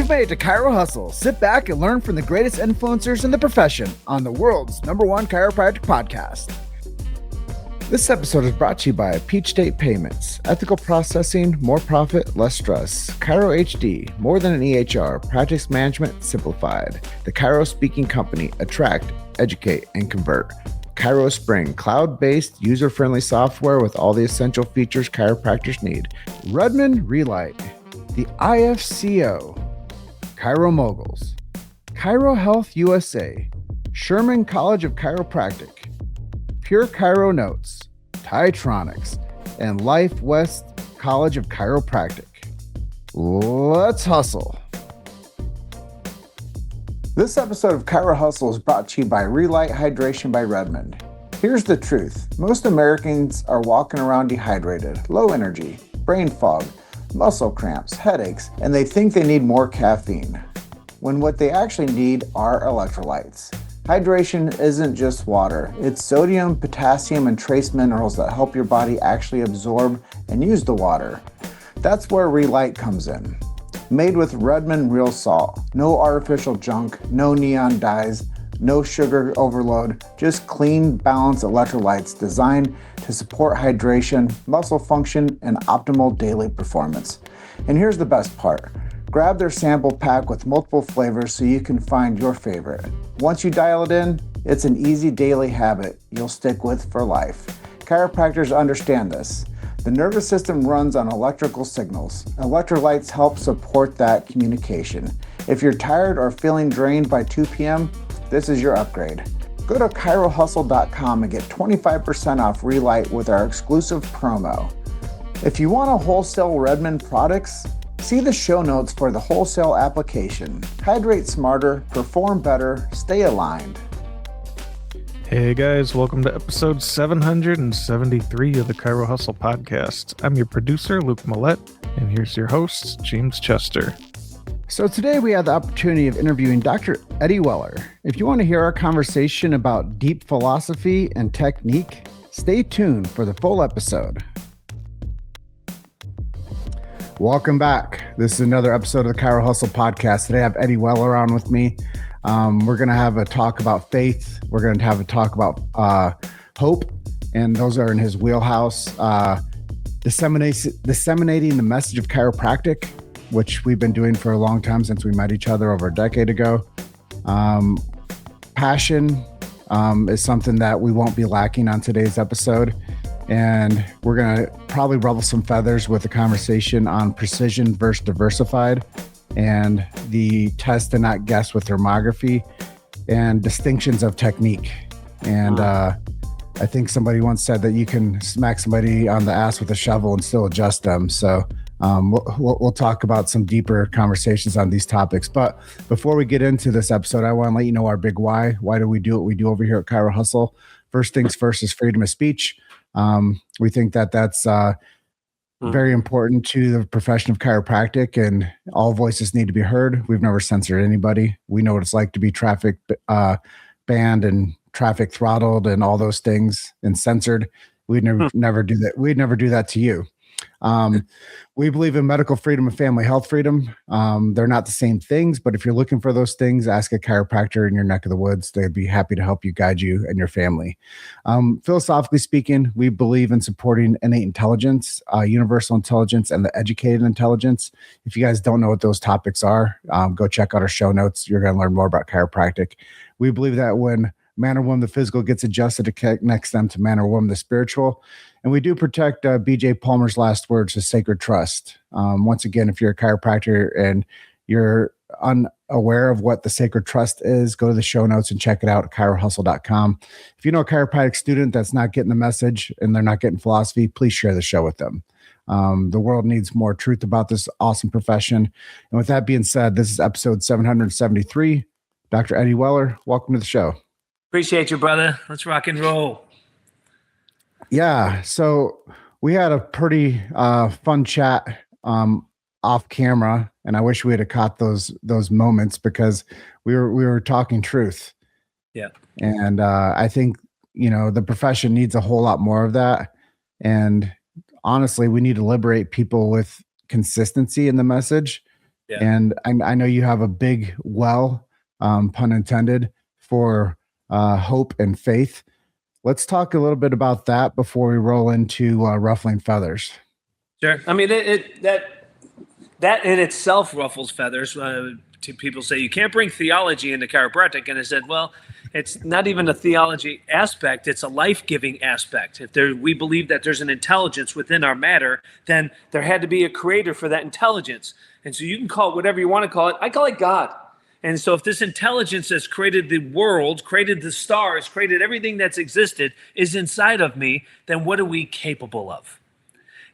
You've made it to Chiro Hustle. Sit back and learn from the greatest influencers in the profession on the world's #1 chiropractic podcast. This episode is brought to you by Peach State Payments. Ethical processing, more profit, less stress. Chiro HD, more than an EHR. Projects management simplified. The Chiro Speaking Company. Attract, educate, and convert. Chiro Spring, cloud-based, user-friendly software with all the essential features chiropractors need. Rudman Relight. The IFCO. Chiro Moguls. Chiro Health USA. Sherman College of Chiropractic. Pure Chiro Notes, Titronics, and Life West College of Chiropractic. Let's hustle. This episode of Chiro Hustle is brought to you by Relight Hydration by Redmond. Here's the truth. Most Americans are walking around dehydrated, low energy, brain fog, muscle cramps, headaches, and they think they need more caffeine, when what they actually need are electrolytes. Hydration isn't just water. It's sodium, potassium, and trace minerals that help your body actually absorb and use the water. That's where Relight comes in. Made with Redmond real salt. No artificial junk, no neon dyes, no sugar overload, just clean, balanced electrolytes designed to support hydration, muscle function, and optimal daily performance. And here's the best part. Grab their sample pack with multiple flavors so you can find your favorite. Once you dial it in, it's an easy daily habit you'll stick with for life. Chiropractors understand this. The nervous system runs on electrical signals. Electrolytes help support that communication. If you're tired or feeling drained by 2 p.m., this is your upgrade. Go to chirohustle.com and get 25% off Relight with our exclusive promo. If you want a wholesale Redmond products, see the show notes for the wholesale application. Hydrate smarter, perform better, stay aligned. Hey guys, welcome to episode 773 of the Chiro Hustle Podcast. I'm your producer, Luke Millette, and here's your host, James Chester. So today we had the opportunity of interviewing Dr. Eddie Weller. If you want to hear our conversation about deep philosophy and technique, stay tuned for the full episode. Welcome back. This is another episode of the Chiro Hustle Podcast. Today I have Eddie Weller on with me. We're going to have a talk about faith. We're going to have a talk about hope, and those are in his wheelhouse. Disseminating the message of chiropractic, which we've been doing for a long time since we met each other over a decade ago. Passion is something that we won't be lacking on today's episode. And we're going to probably ruffle some feathers with a conversation on precision versus diversified and the test and not guess with thermography and distinctions of technique. And I think somebody once said that you can smack somebody on the ass with a shovel and still adjust them. So we'll talk about some deeper conversations on these topics. But before we get into this episode, I want to let you know our big why. Why do we do what we do over here at Chiro Hustle? First things first is freedom of speech. We think that that's very important to the profession of chiropractic, and all voices need to be heard. We've never censored anybody. We know what it's like to be traffic banned and traffic throttled and all those things and censored. We'd never do that. We'd never do that to you. We believe in medical freedom and family health freedom. They're not the same things, but if you're looking for those things, ask a chiropractor in your neck of the woods. They'd be happy to help you, guide you and your family. Philosophically speaking, we believe in supporting innate intelligence, universal intelligence, and the educated intelligence. If you guys don't know what those topics are, go check out our show notes. You're going to learn more about chiropractic. We believe that when man or woman, the physical gets adjusted, it connects them to man or woman, the spiritual. And we do protect B.J. Palmer's last words, the sacred trust. Once again, if you're a chiropractor and you're unaware of what the sacred trust is, go to the show notes and check it out at chirohustle.com. If you know a chiropractic student that's not getting the message and they're not getting philosophy, please share the show with them. The world needs more truth about this awesome profession. And with that being said, this is episode 773. Dr. Eddie Weller, welcome to the show. Appreciate you, brother. Let's rock and roll. Yeah. So we had a pretty fun chat off camera, and I wish we had caught those moments because we were talking truth. Yeah. And I think, the profession needs a whole lot more of that. And honestly, we need to liberate people with consistency in the message Yeah. And I know you have a big well, pun intended, for hope and faith. Let's talk a little bit about that before we roll into ruffling feathers. Sure. I mean, that in itself ruffles feathers. People say you can't bring theology into chiropractic, and I said, well, it's not even a theology aspect; it's a life-giving aspect. If we believe that there's an intelligence within our matter, then there had to be a creator for that intelligence. And so you can call it whatever you want to call it. I call it God. And so if this intelligence that's created the world, created the stars, created everything that's existed, is inside of me, then what are we capable of?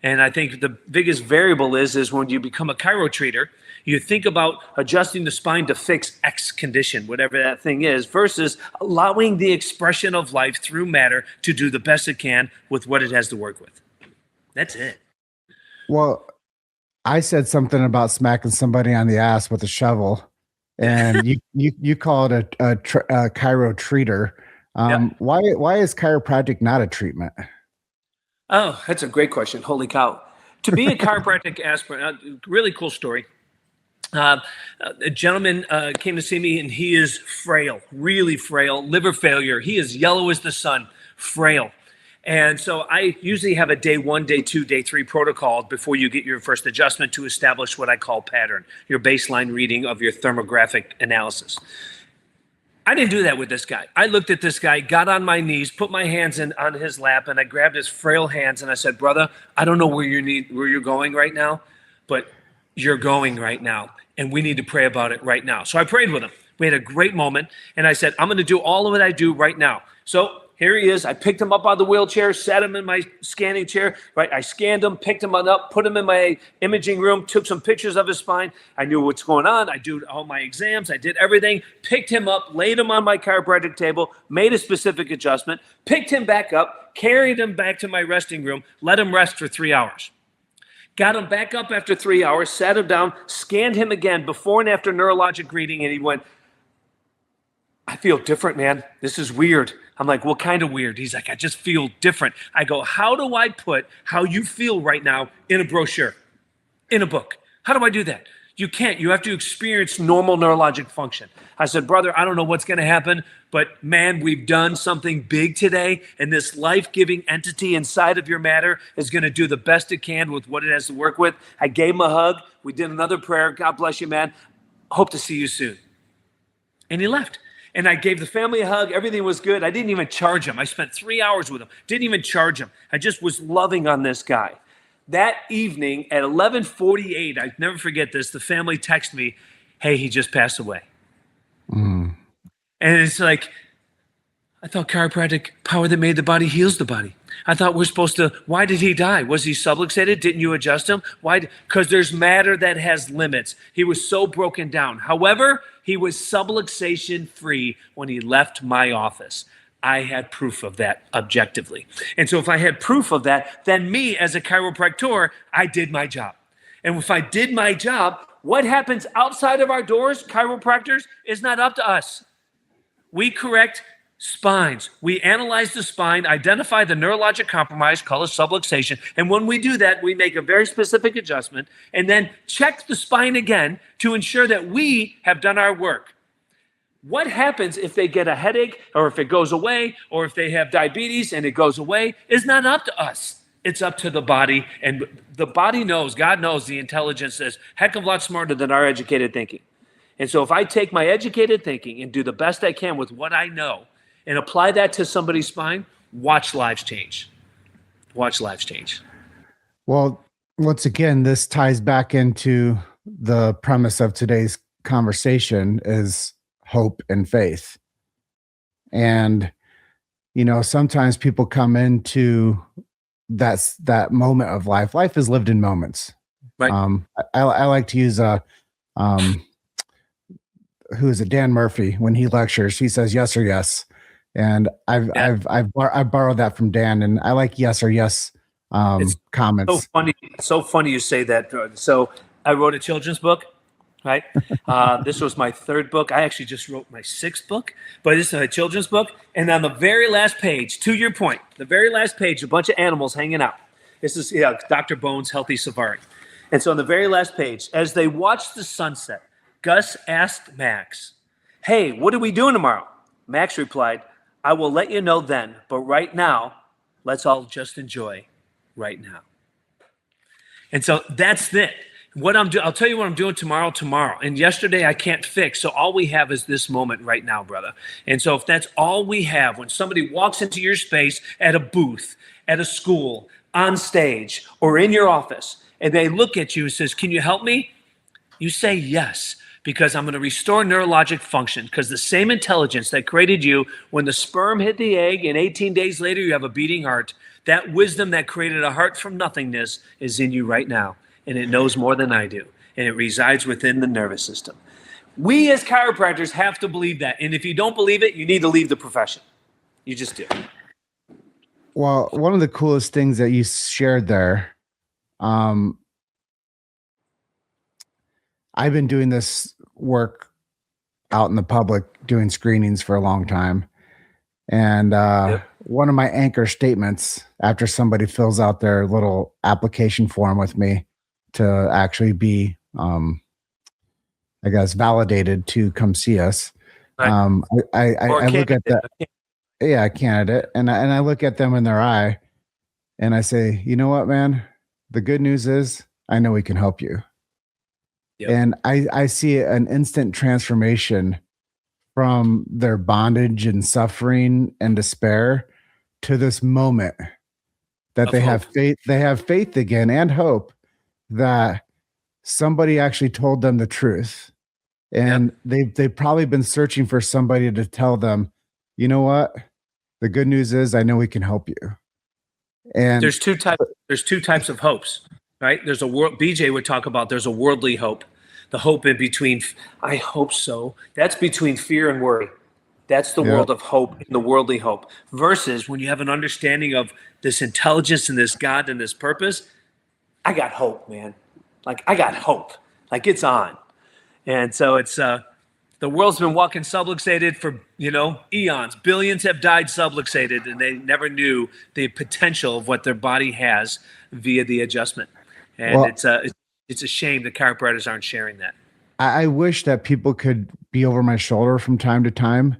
And I think the biggest variable is when you become a chiro treater, you think about adjusting the spine to fix X condition, whatever that thing is, versus allowing the expression of life through matter to do the best it can with what it has to work with. That's it. Well, I said something about smacking somebody on the ass with a shovel, and you call it a chiro treater. Yeah. Why is chiropractic not a treatment? Oh, that's a great question. Holy cow. To be a chiropractic aspirant, really cool story. A gentleman came to see me, and he is frail, really frail, liver failure. He is yellow as the sun, frail. And so I usually have a day 1, day 2, day 3 protocol before you get your first adjustment to establish what I call pattern, your baseline reading of your thermographic analysis. I didn't do that with this guy. I looked at this guy, got on my knees, put my hands on his lap, and I grabbed his frail hands and I said, brother, I don't know where you're going right now, but you're going right now, and we need to pray about it right now. So I prayed with him. We had a great moment, and I said, I'm going to do all of what I do right now. So here he is. I picked him up out of the wheelchair, sat him in my scanning chair. Right, I scanned him, picked him up, put him in my imaging room, took some pictures of his spine. I knew what's going on. I did all my exams. I did everything. Picked him up, laid him on my chiropractic table, made a specific adjustment, picked him back up, carried him back to my resting room, let him rest for 3 hours. Got him back up after 3 hours, sat him down, scanned him again before and after neurologic reading, and he went, I feel different, man. This is weird. I'm like, what kind of weird? He's like, I just feel different. I go, how do I put how you feel right now in a brochure, in a book? How do I do that? You can't. You have to experience normal neurologic function. I said, brother, I don't know what's going to happen, but man, we've done something big today, and this life-giving entity inside of your matter is going to do the best it can with what it has to work with. I gave him a hug. We did another prayer. God bless you, man. Hope to see you soon. And he left. And I gave the family a hug. Everything was good. I didn't even charge him. I spent 3 hours with him. Didn't even charge him. I just was loving on this guy. That evening at 11:48, I never forget this, the family texted me, hey, he just passed away. And it's like, I thought chiropractic power that made the body heals the body. I thought we're supposed to, why did he die? Was he subluxated? Didn't you adjust him? Why? Because there's matter that has limits. He was so broken down. However, he was subluxation free when he left my office. I had proof of that objectively. And so if I had proof of that, then me as a chiropractor, I did my job. And if I did my job, what happens outside of our doors, chiropractors, is not up to us. We correct spines. We analyze the spine, identify the neurologic compromise, call it subluxation. And when we do that, we make a very specific adjustment and then check the spine again to ensure that we have done our work. What happens if they get a headache or if it goes away or if they have diabetes and it goes away is not up to us. It's up to the body. And the body knows, God knows, the intelligence is a heck of a lot smarter than our educated thinking. And so if I take my educated thinking and do the best I can with what I know and apply that to somebody's spine, watch lives change. Watch lives change. Well, once again, this ties back into the premise of today's conversation is hope and faith. And, you know, sometimes people come into that moment of life. Life is lived in moments. Right. I like to use who is it? Dan Murphy. When he lectures, he says yes or yes. And I've borrowed that from Dan, and I like yes or yes comments. So funny you say that. So I wrote a children's book, right? This was my 3rd book. I actually just wrote my 6th book, but this is a children's book. And on the very last page, to your point, the very last page, a bunch of animals hanging out. This is Dr. Bones' Healthy Safari. And so on the very last page, as they watched the sunset, Gus asked Max, "Hey, what are we doing tomorrow?" Max replied, "I will let you know then, but right now, let's all just enjoy right now." And so that's it. I'll tell you what I'm doing tomorrow. And yesterday I can't fix. So all we have is this moment right now, brother. And so if that's all we have, when somebody walks into your space at a booth, at a school, on stage, or in your office, and they look at you and says, "Can you help me?" You say yes, because I'm going to restore neurologic function, because the same intelligence that created you when the sperm hit the egg and 18 days later you have a beating heart, that wisdom that created a heart from nothingness is in you right now. And it knows more than I do. And it resides within the nervous system. We as chiropractors have to believe that. And if you don't believe it, you need to leave the profession. You just do. Well, one of the coolest things that you shared there, I've been doing this work out in the public, doing screenings for a long time. And one of my anchor statements after somebody fills out their little application form with me to actually be, I guess, validated to come see us. Right. I look at that. Yeah, a candidate. And I look at them in their eye and I say, "You know what, man? The good news is I know we can help you." Yep. And I see an instant transformation from their bondage and suffering and despair to this moment that they have faith. They have faith again and hope that somebody actually told them the truth. And they've probably been searching for somebody to tell them, "You know what? The good news is I know we can help you." And there's two types of hopes, right? There's BJ would talk about, there's a worldly hope. The hope in between, I hope so. That's between fear and worry. That's the world of hope, the worldly hope. Versus when you have an understanding of this intelligence and this God and this purpose, I got hope, man. Like, I got hope. Like, it's on. And so it's, the world's been walking subluxated for, eons. Billions have died subluxated, and they never knew the potential of what their body has via the adjustment. And it's a shame that chiropractors aren't sharing that. I wish that people could be over my shoulder from time to time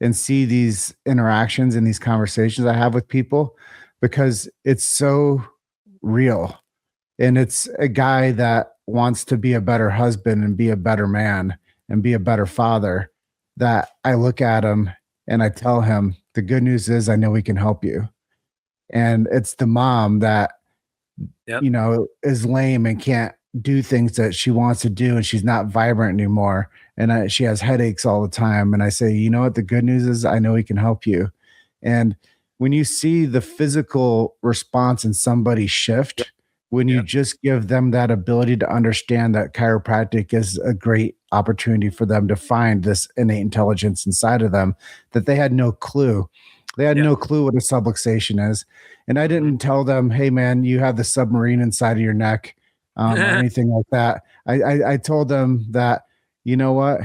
and see these interactions and these conversations I have with people, because it's so real. And it's a guy that wants to be a better husband and be a better man and be a better father, that I look at him and I tell him, the good news is I know we can help you. And it's the mom that, is lame and can't do things that she wants to do, and she's not vibrant anymore. And she has headaches all the time. And I say, you know what? The good news is I know we can help you. And when you see the physical response in somebody shift, when you just give them that ability to understand that chiropractic is a great opportunity for them to find this innate intelligence inside of them that they had no clue. They had no clue what a subluxation is. And I didn't tell them, "Hey man, you have the submarine inside of your neck," or anything like that. I told them that, you know what?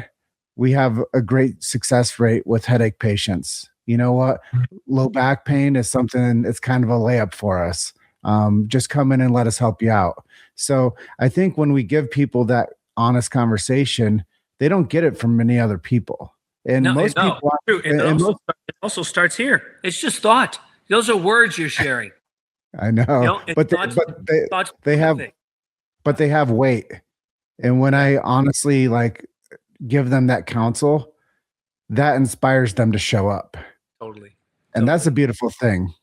We have a great success rate with headache patients. You know what? Low back pain is something, it's kind of a layup for us. Just come in and let us help you out. So I think when we give people that honest conversation, they don't get it from many other people. And most people, it also starts here. It's just thought. Those are words you're sharing. I know, but they have weight. And when I honestly give them that counsel, that inspires them to show up. Totally. And that's a beautiful thing.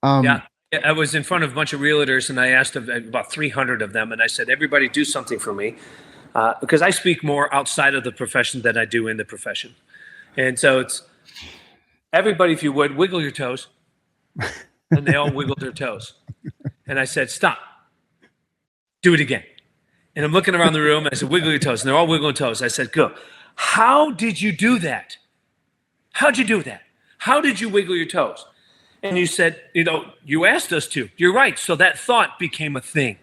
I was in front of a bunch of realtors, and I asked about 300 of them, and I said, "Everybody do something for me," because I speak more outside of the profession than I do in the profession. And so it's, everybody, if you would, wiggle your toes. And they all wiggled their toes. And I said, "Stop. Do it again." And I'm looking around the room, and I said, "Wiggle your toes." And they're all wiggling toes. I said, "Go. How did you do that? How'd you do that? How did you wiggle your toes?" And you said, "You asked us to." You're right. So that thought became a thing.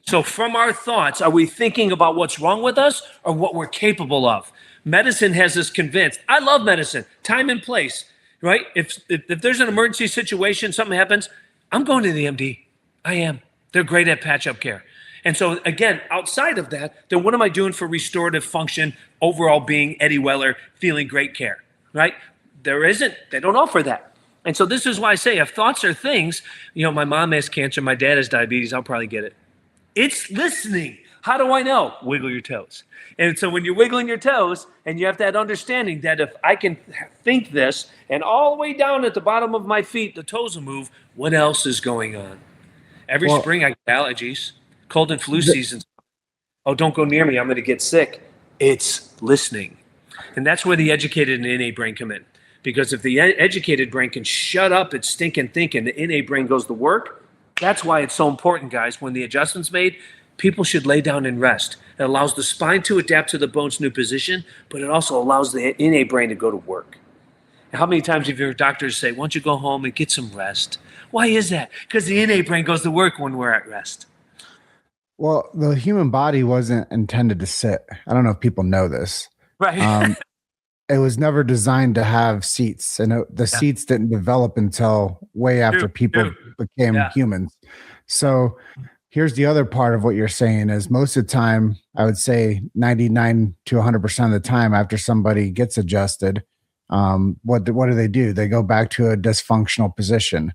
So from our thoughts, are we thinking about what's wrong with us or what we're capable of? Medicine has us convinced. I love medicine. Time and place, right? If there's an emergency situation, something happens, I'm going to the MD. I am. They're great at patch-up care. And so again, outside of that, then what am I doing for restorative function, overall being, Eddie Weller, feeling great care, right? They don't offer that. And so this is why I say if thoughts are things, my mom has cancer, my dad has diabetes, I'll probably get it. It's listening. How do I know? Wiggle your toes. And so when you're wiggling your toes and you have that understanding that if I can think this and all the way down at the bottom of my feet, the toes will move, what else is going on? Every spring I get allergies, cold and flu seasons. Oh, don't go near me. I'm going to get sick. It's listening. And that's where the educated and innate brain come in. Because if the educated brain can shut up its stinking thinking, the innate brain goes to work. That's why it's so important, guys. When the adjustment's made, people should lay down and rest. It allows the spine to adapt to the bone's new position, but it also allows the innate brain to go to work. How many times have your doctors say, why don't you go home and get some rest? Why is that? Because the innate brain goes to work when we're at rest. Well, the human body wasn't intended to sit. I don't know if people know this. Right. It was never designed to have seats, and the seats didn't develop until way after people became humans. So here's the other part of what you're saying is most of the time, I would say 99 to 100% of the time after somebody gets adjusted, what do? They go back to a dysfunctional position.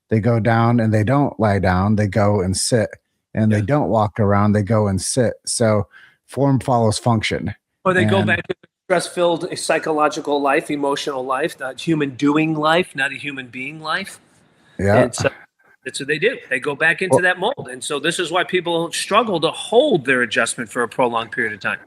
They go down and they don't lie down. They go and sit, and they don't walk around. They go and sit. So form follows function. Or they go back to stress-filled psychological life, emotional life, not human doing life, not a human being life. Yeah. And so that's what they do. They go back into that mold. And so this is why people struggle to hold their adjustment for a prolonged period of time.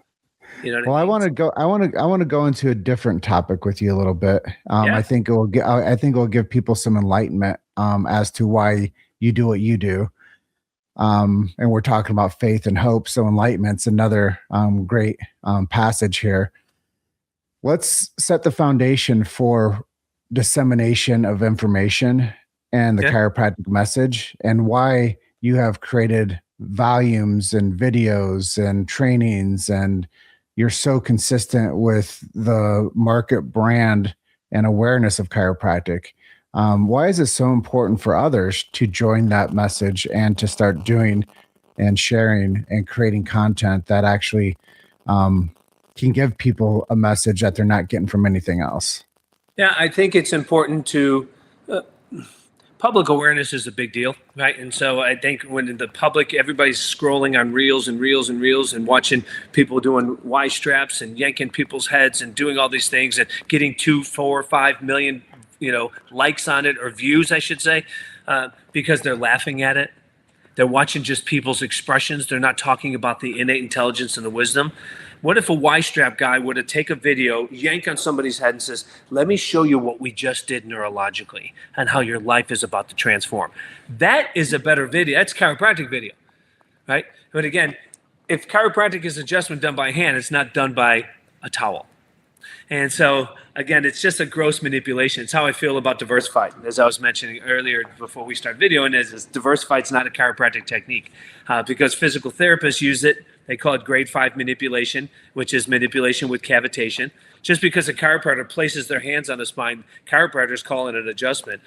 You know what I mean? I want to go into a different topic with you a little bit. I think it will give people some enlightenment as to why you do what you do. And we're talking about faith and hope. So enlightenment's another great passage here. Let's set the foundation for dissemination of information and the chiropractic message, and why you have created volumes and videos and trainings, and you're so consistent with the market brand and awareness of chiropractic. Why is it so important for others to join that message and to start doing and sharing and creating content that actually can give people a message that they're not getting from anything else? Yeah, I think it's important to public awareness is a big deal, right? And so I think when the public, everybody's scrolling on reels and reels and reels and watching people doing Y straps and yanking people's heads and doing all these things and getting 2, 4, 5 million, likes on it, or views, I should say, because they're laughing at it. They're watching just people's expressions. They're not talking about the innate intelligence and the wisdom. What if a Y-strap guy were to take a video, yank on somebody's head and says, let me show you what we just did neurologically and how your life is about to transform? That is a better video. That's chiropractic video, right? But again, if chiropractic is adjustment done by hand, it's not done by a towel. And so, again, it's just a gross manipulation. It's how I feel about diversified. As I was mentioning earlier before we start videoing, is diversified is not a chiropractic technique because physical therapists use it. They call it grade 5 manipulation, which is manipulation with cavitation. Just because a chiropractor places their hands on the spine, chiropractors call it an adjustment.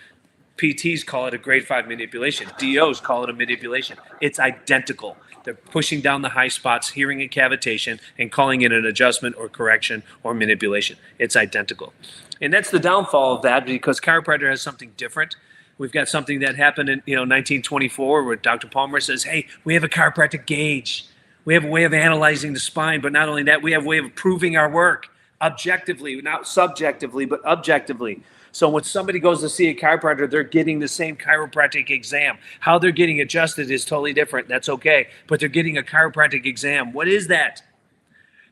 PTs call it a grade 5 manipulation. DOs call it a manipulation. It's identical. They're pushing down the high spots, hearing a cavitation, and calling it an adjustment or correction or manipulation. It's identical. And that's the downfall of that, because chiropractor has something different. We've got something that happened in 1924 where Dr. Palmer says, hey, we have a chiropractic gauge. We have a way of analyzing the spine, but not only that, we have a way of proving our work objectively, not subjectively, but objectively. So when somebody goes to see a chiropractor, they're getting the same chiropractic exam. How they're getting adjusted is totally different. That's okay. But they're getting a chiropractic exam. What is that?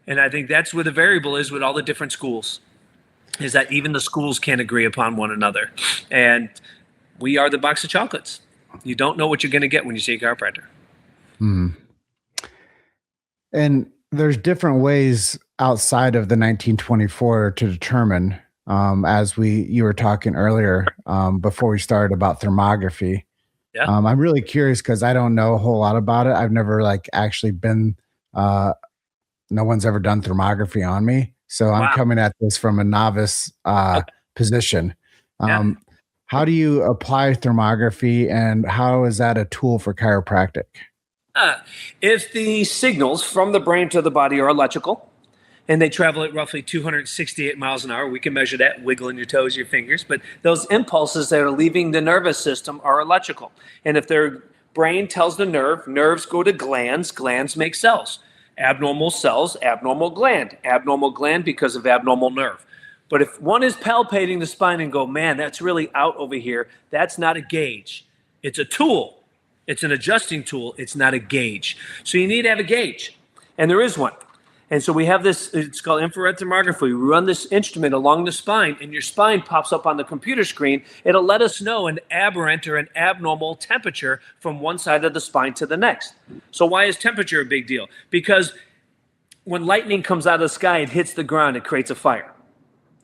And I think that's where the variable is with all the different schools, is that even the schools can't agree upon one another. And we are the box of chocolates. You don't know what you're going to get when you see a chiropractor. And there's different ways outside of the 1924 to determine, as you were talking earlier before we started about thermography. Yeah. I'm really curious because I don't know a whole lot about it. I've never actually been, no one's ever done thermography on me. So I'm coming at this from a novice position. How do you apply thermography, and how is that a tool for chiropractic? If the signals from the brain to the body are electrical, and they travel at roughly 268 miles an hour. We can measure that, wiggling your toes, your fingers. But those impulses that are leaving the nervous system are electrical. And if their brain tells the nerve, nerves go to glands, glands make cells. Abnormal cells, abnormal gland because of abnormal nerve. But if one is palpating the spine and go, man, that's really out over here, that's not a gauge. It's a tool. It's an adjusting tool. It's not a gauge. So you need to have a gauge. And there is one. And so we have this, it's called infrared thermography. We run this instrument along the spine, and your spine pops up on the computer screen. It'll let us know an aberrant or an abnormal temperature from one side of the spine to the next. So why is temperature a big deal? Because when lightning comes out of the sky, it hits the ground, it creates a fire.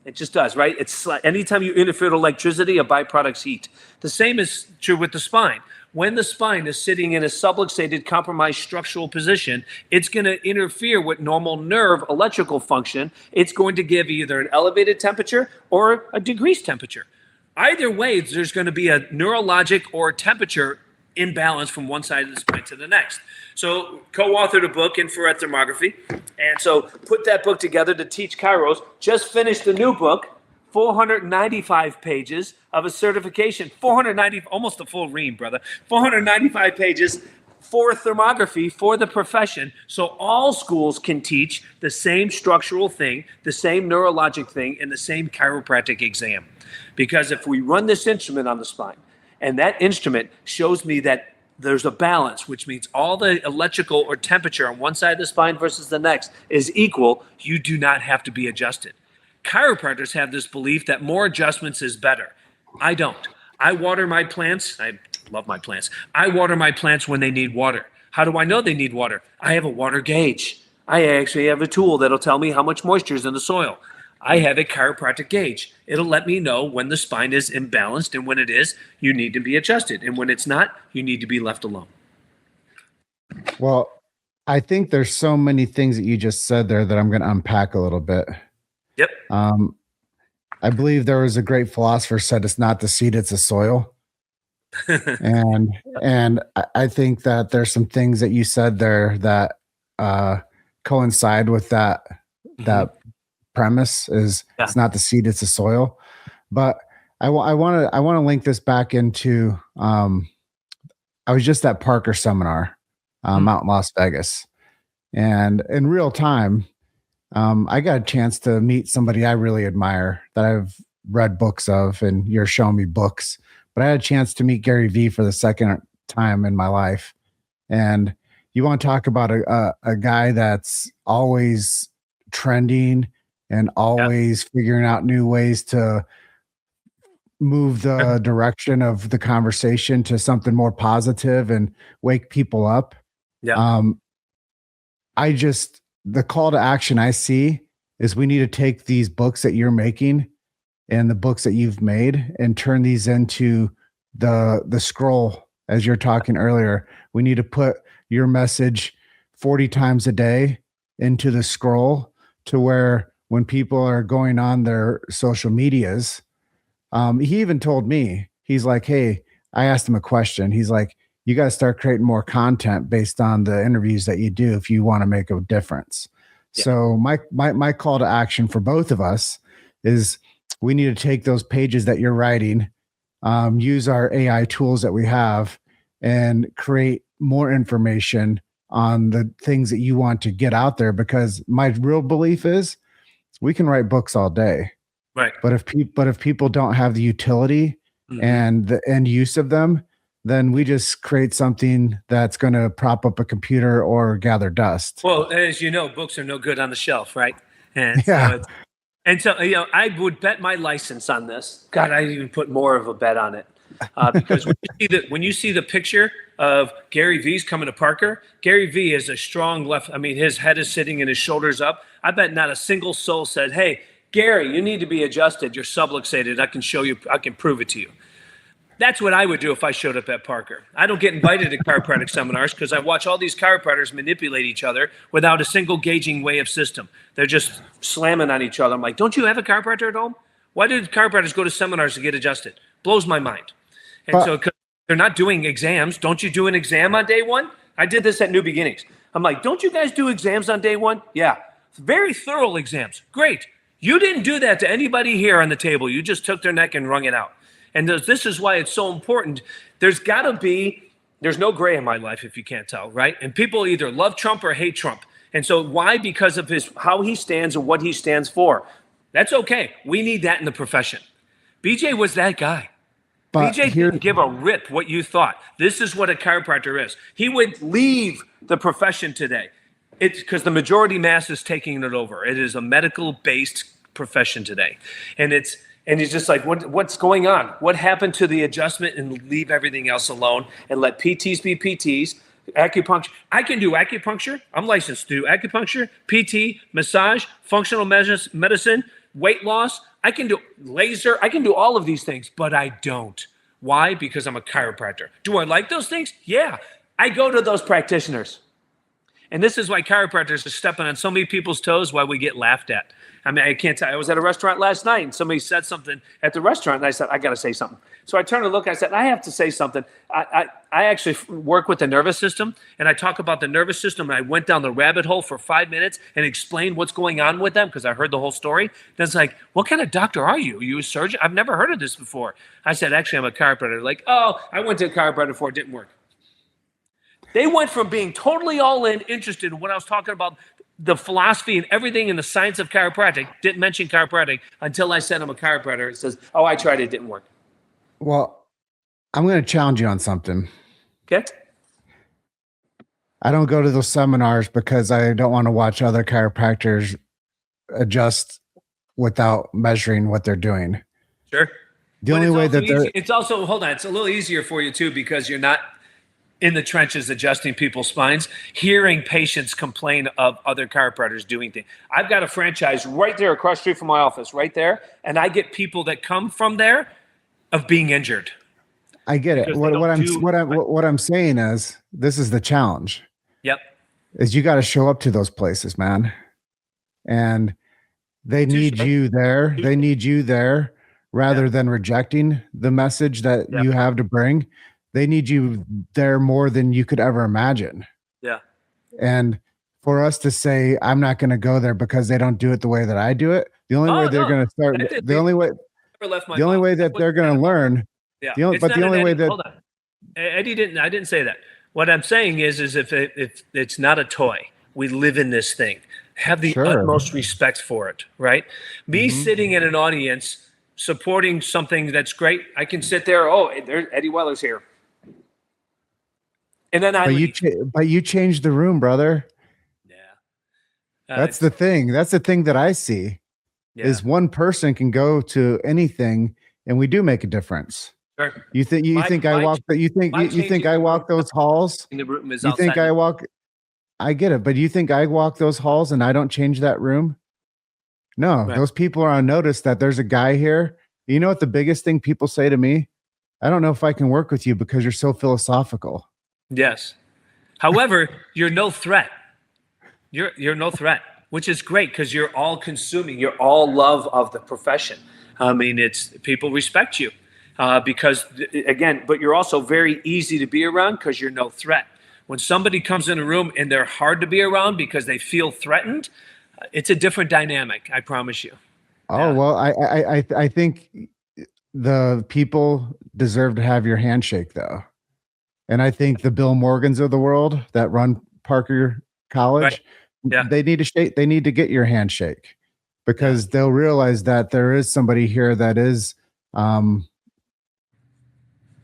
It just does, right? It's anytime you interfere with electricity, a byproduct's heat. The same is true with the spine. When the spine is sitting in a subluxated, compromised structural position, it's going to interfere with normal nerve electrical function. It's going to give either an elevated temperature or a decreased temperature. Either way, there's going to be a neurologic or temperature imbalance from one side of the spine to the next. So co-authored a book, Infrared Thermography. And so put that book together to teach chiros. Just finished a new book, 495 pages of a certification, 490, almost a full ream, brother, 495 pages for thermography for the profession. So all schools can teach the same structural thing, the same neurologic thing, and the same chiropractic exam. Because if we run this instrument on the spine, and that instrument shows me that there's a balance, which means all the electrical or temperature on one side of the spine versus the next is equal, you do not have to be adjusted. Chiropractors have this belief that more adjustments is better. I don't. I water my plants. I love my plants. I water my plants when they need water. How do I know they need water? I have a water gauge. I actually have a tool that'll tell me how much moisture is in the soil. I have a chiropractic gauge. It'll let me know when the spine is imbalanced, and when it is, you need to be adjusted. And when it's not, you need to be left alone. Well, I think there's so many things that you just said there that I'm going to unpack a little bit. Yep. I believe there was a great philosopher said it's not the seed, it's the soil. and I think that there's some things that you said there that coincide with that premise is It's not the seed, it's the soil. But I want to link this back into I was just at Parker seminar out in Las Vegas, and in real time I got a chance to meet somebody I really admire that I've read books of, and you're showing me books, but I had a chance to meet Gary Vee for the second time in my life. And you want to talk about a guy that's always trending and always figuring out new ways to move the direction of the conversation to something more positive and wake people up. The call to action I see is we need to take these books that you're making and the books that you've made and turn these into the scroll. As you're talking earlier, we need to put your message 40 times a day into the scroll, to where when people are going on their social medias, he even told me, he's like, hey, I asked him a question. He's like, you got to start creating more content based on the interviews that you do if you want to make a difference. Yeah. So my call to action for both of us is we need to take those pages that you're writing, use our AI tools that we have, and create more information on the things that you want to get out there. Because my real belief is we can write books all day, right? But if people don't have the utility and the end use of them, then we just create something that's going to prop up a computer or gather dust. Well, as you know, books are no good on the shelf, right? And so I would bet my license on this. God, I'd even put more of a bet on it. Because when you see the picture of Gary Vee's coming to Parker, Gary Vee is a strong left. I mean, his head is sitting and his shoulders up. I bet not a single soul said, hey, Gary, you need to be adjusted. You're subluxated. I can show you. I can prove it to you. That's what I would do if I showed up at Parker. I don't get invited to chiropractic seminars because I watch all these chiropractors manipulate each other without a single gauging way of system. They're just slamming on each other. I'm like, don't you have a chiropractor at home? Why did chiropractors go to seminars to get adjusted? Blows my mind. And so they're not doing exams. Don't you do an exam on day one? I did this at New Beginnings. I'm like, don't you guys do exams on day one? Yeah. Very thorough exams. Great. You didn't do that to anybody here on the table. You just took their neck and wrung it out. And this is why it's so important. There's no gray in my life, if you can't tell, right? And people either love Trump or hate Trump. And so why? Because of how he stands and what he stands for. That's okay. We need that in the profession. BJ was that guy. But BJ didn't give a rip what you thought. This is what a chiropractor is. He would leave the profession today. It's because the majority mass is taking it over. It is a medical-based profession today. And he's just like, what's going on? What happened to the adjustment and leave everything else alone and let PTs be PTs, acupuncture. I can do acupuncture. I'm licensed to do acupuncture, PT, massage, functional medicine, weight loss. I can do laser. I can do all of these things, but I don't. Why? Because I'm a chiropractor. Do I like those things? Yeah. I go to those practitioners. And this is why chiropractors are stepping on so many people's toes, why we get laughed at. I mean, I can't tell. I was at a restaurant last night and somebody said something at the restaurant and I said, I got to say something. So I turned to look, I said, I have to say something. I actually work with the nervous system and I talk about the nervous system and I went down the rabbit hole for 5 minutes and explained what's going on with them because I heard the whole story. Then it's like, what kind of doctor are you? Are you a surgeon? I've never heard of this before. I said, actually, I'm a chiropractor. Like, oh, I went to a chiropractor before, it didn't work. They went from being totally all in, interested in what I was talking about, the philosophy and everything in the science of chiropractic, didn't mention chiropractic until I said I'm a chiropractor. It says, oh, I tried it, it didn't work. Well, I'm going to challenge you on something. Okay. I don't go to those seminars because I don't want to watch other chiropractors adjust without measuring what they're doing. Sure. The only way that it's also, hold on, it's a little easier for you too because you're not in the trenches adjusting people's spines, hearing patients complain of other chiropractors doing things. I've got a franchise right there across the street from my office, right there, and I get people that come from there of being injured. I get it. What I'm saying is this is the challenge. Yep. Is you got to show up to those places, man. And they need you there. They need you there rather than rejecting the message that you have to bring. They need you there more than you could ever imagine. Yeah. And for us to say, I'm not going to go there because they don't do it the way that I do it. The only way they're going to start, the only way that they're going to learn. Yeah. But the only way that, hold on. Eddie I didn't say that. What I'm saying is if it's not a toy, we live in this thing, have the utmost respect for it. Right. Me sitting in an audience supporting something that's great. I can sit there. Oh, Eddie Weller's here. And then but you changed the room, brother. Yeah. That's the thing. That's the thing that I see is one person can go to anything and we do make a difference. Sure. You think I walk those halls? The room is you think I get it, but you think I walk those halls and I don't change that room? No, those people are on notice that there's a guy here. You know what the biggest thing people say to me? I don't know if I can work with you because you're so philosophical. Yes. However, you're no threat. You're no threat, which is great because you're all consuming. You're all love of the profession. I mean, people respect you because, again, but you're also very easy to be around because you're no threat. When somebody comes in a room and they're hard to be around because they feel threatened, it's a different dynamic. I promise you. Oh, well, I think the people deserve to have your handshake, though. And I think the Bill Morgans of the world that run Parker College, they need to shake. They need to get your handshake because they'll realize that there is somebody here that is a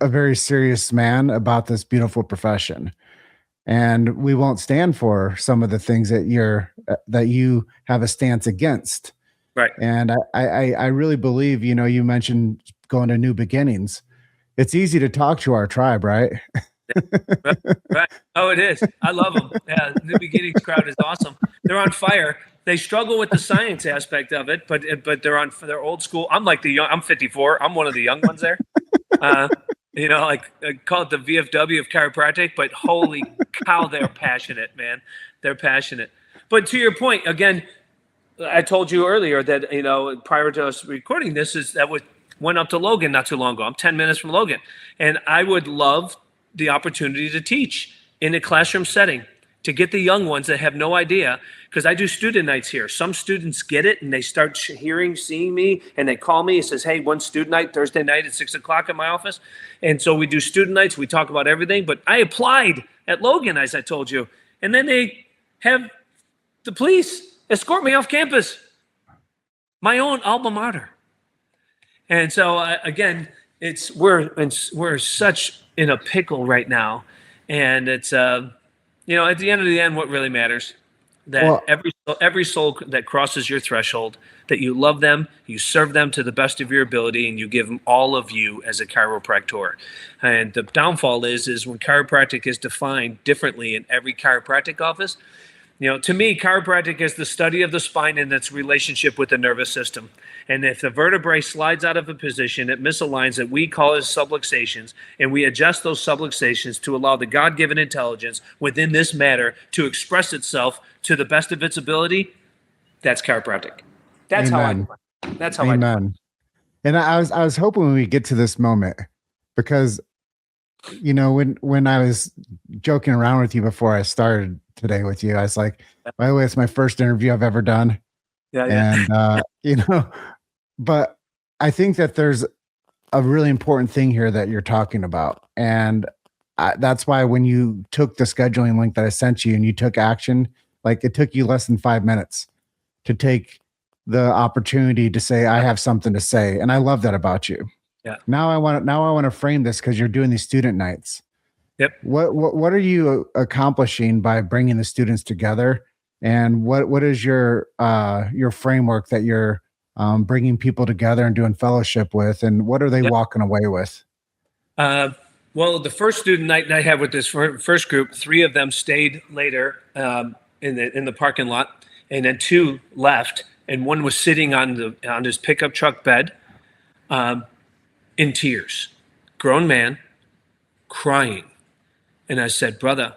very serious man about this beautiful profession. And we won't stand for some of the things that you have a stance against. Right. And I really believe, you mentioned going to New Beginnings. It's easy to talk to our tribe, right? Right. Oh, it is. I love them. Yeah, New Beginnings crowd is awesome. They're on fire. They struggle with the science aspect of it, but they're old school. I'm like I'm 54. I'm one of the young ones there. Like I call it the VFW of chiropractic, but holy cow, they're passionate, man. They're passionate. But to your point, again, I told you earlier that, prior to us recording this went up to Logan not too long ago. I'm 10 minutes from Logan. And I would love the opportunity to teach in a classroom setting to get the young ones that have no idea, because I do student nights here. Some students get it and they start seeing me, and they call me and says, hey, one student night, Thursday night at 6 o'clock in my office. And so we do student nights. We talk about everything. But I applied at Logan, as I told you. And then they have the police escort me off campus, my own alma mater. And so, again, we're such in a pickle right now. And it's, at the end of the end, what really matters, that every soul that crosses your threshold, that you love them, you serve them to the best of your ability, and you give them all of you as a chiropractor. And the downfall is when chiropractic is defined differently in every chiropractic office. To me, chiropractic is the study of the spine and its relationship with the nervous system. And if the vertebrae slides out of a position, it misaligns that we call as subluxations, and we adjust those subluxations to allow the God-given intelligence within this matter to express itself to the best of its ability. That's chiropractic. That's Amen. how I do it. And I was hoping we get to this moment, because when I was joking around with you before I started today with you, I was like, by the way, it's my first interview I've ever done. Yeah. And but I think that there's a really important thing here that you're talking about. And that's why when you took the scheduling link that I sent you and you took action, like it took you less than 5 minutes to take the opportunity to say, I have something to say. And I love that about you. Yeah. Now I want to frame this, because you're doing these student nights. Yep. What are you accomplishing by bringing the students together? And what is your framework that you're bringing people together and doing fellowship with? And what are they walking away with? Well, the first student night I had with this first group, 3 of them stayed later in the parking lot, and then 2 left, and 1 was sitting on his pickup truck bed in tears, grown man, crying. And I said, brother,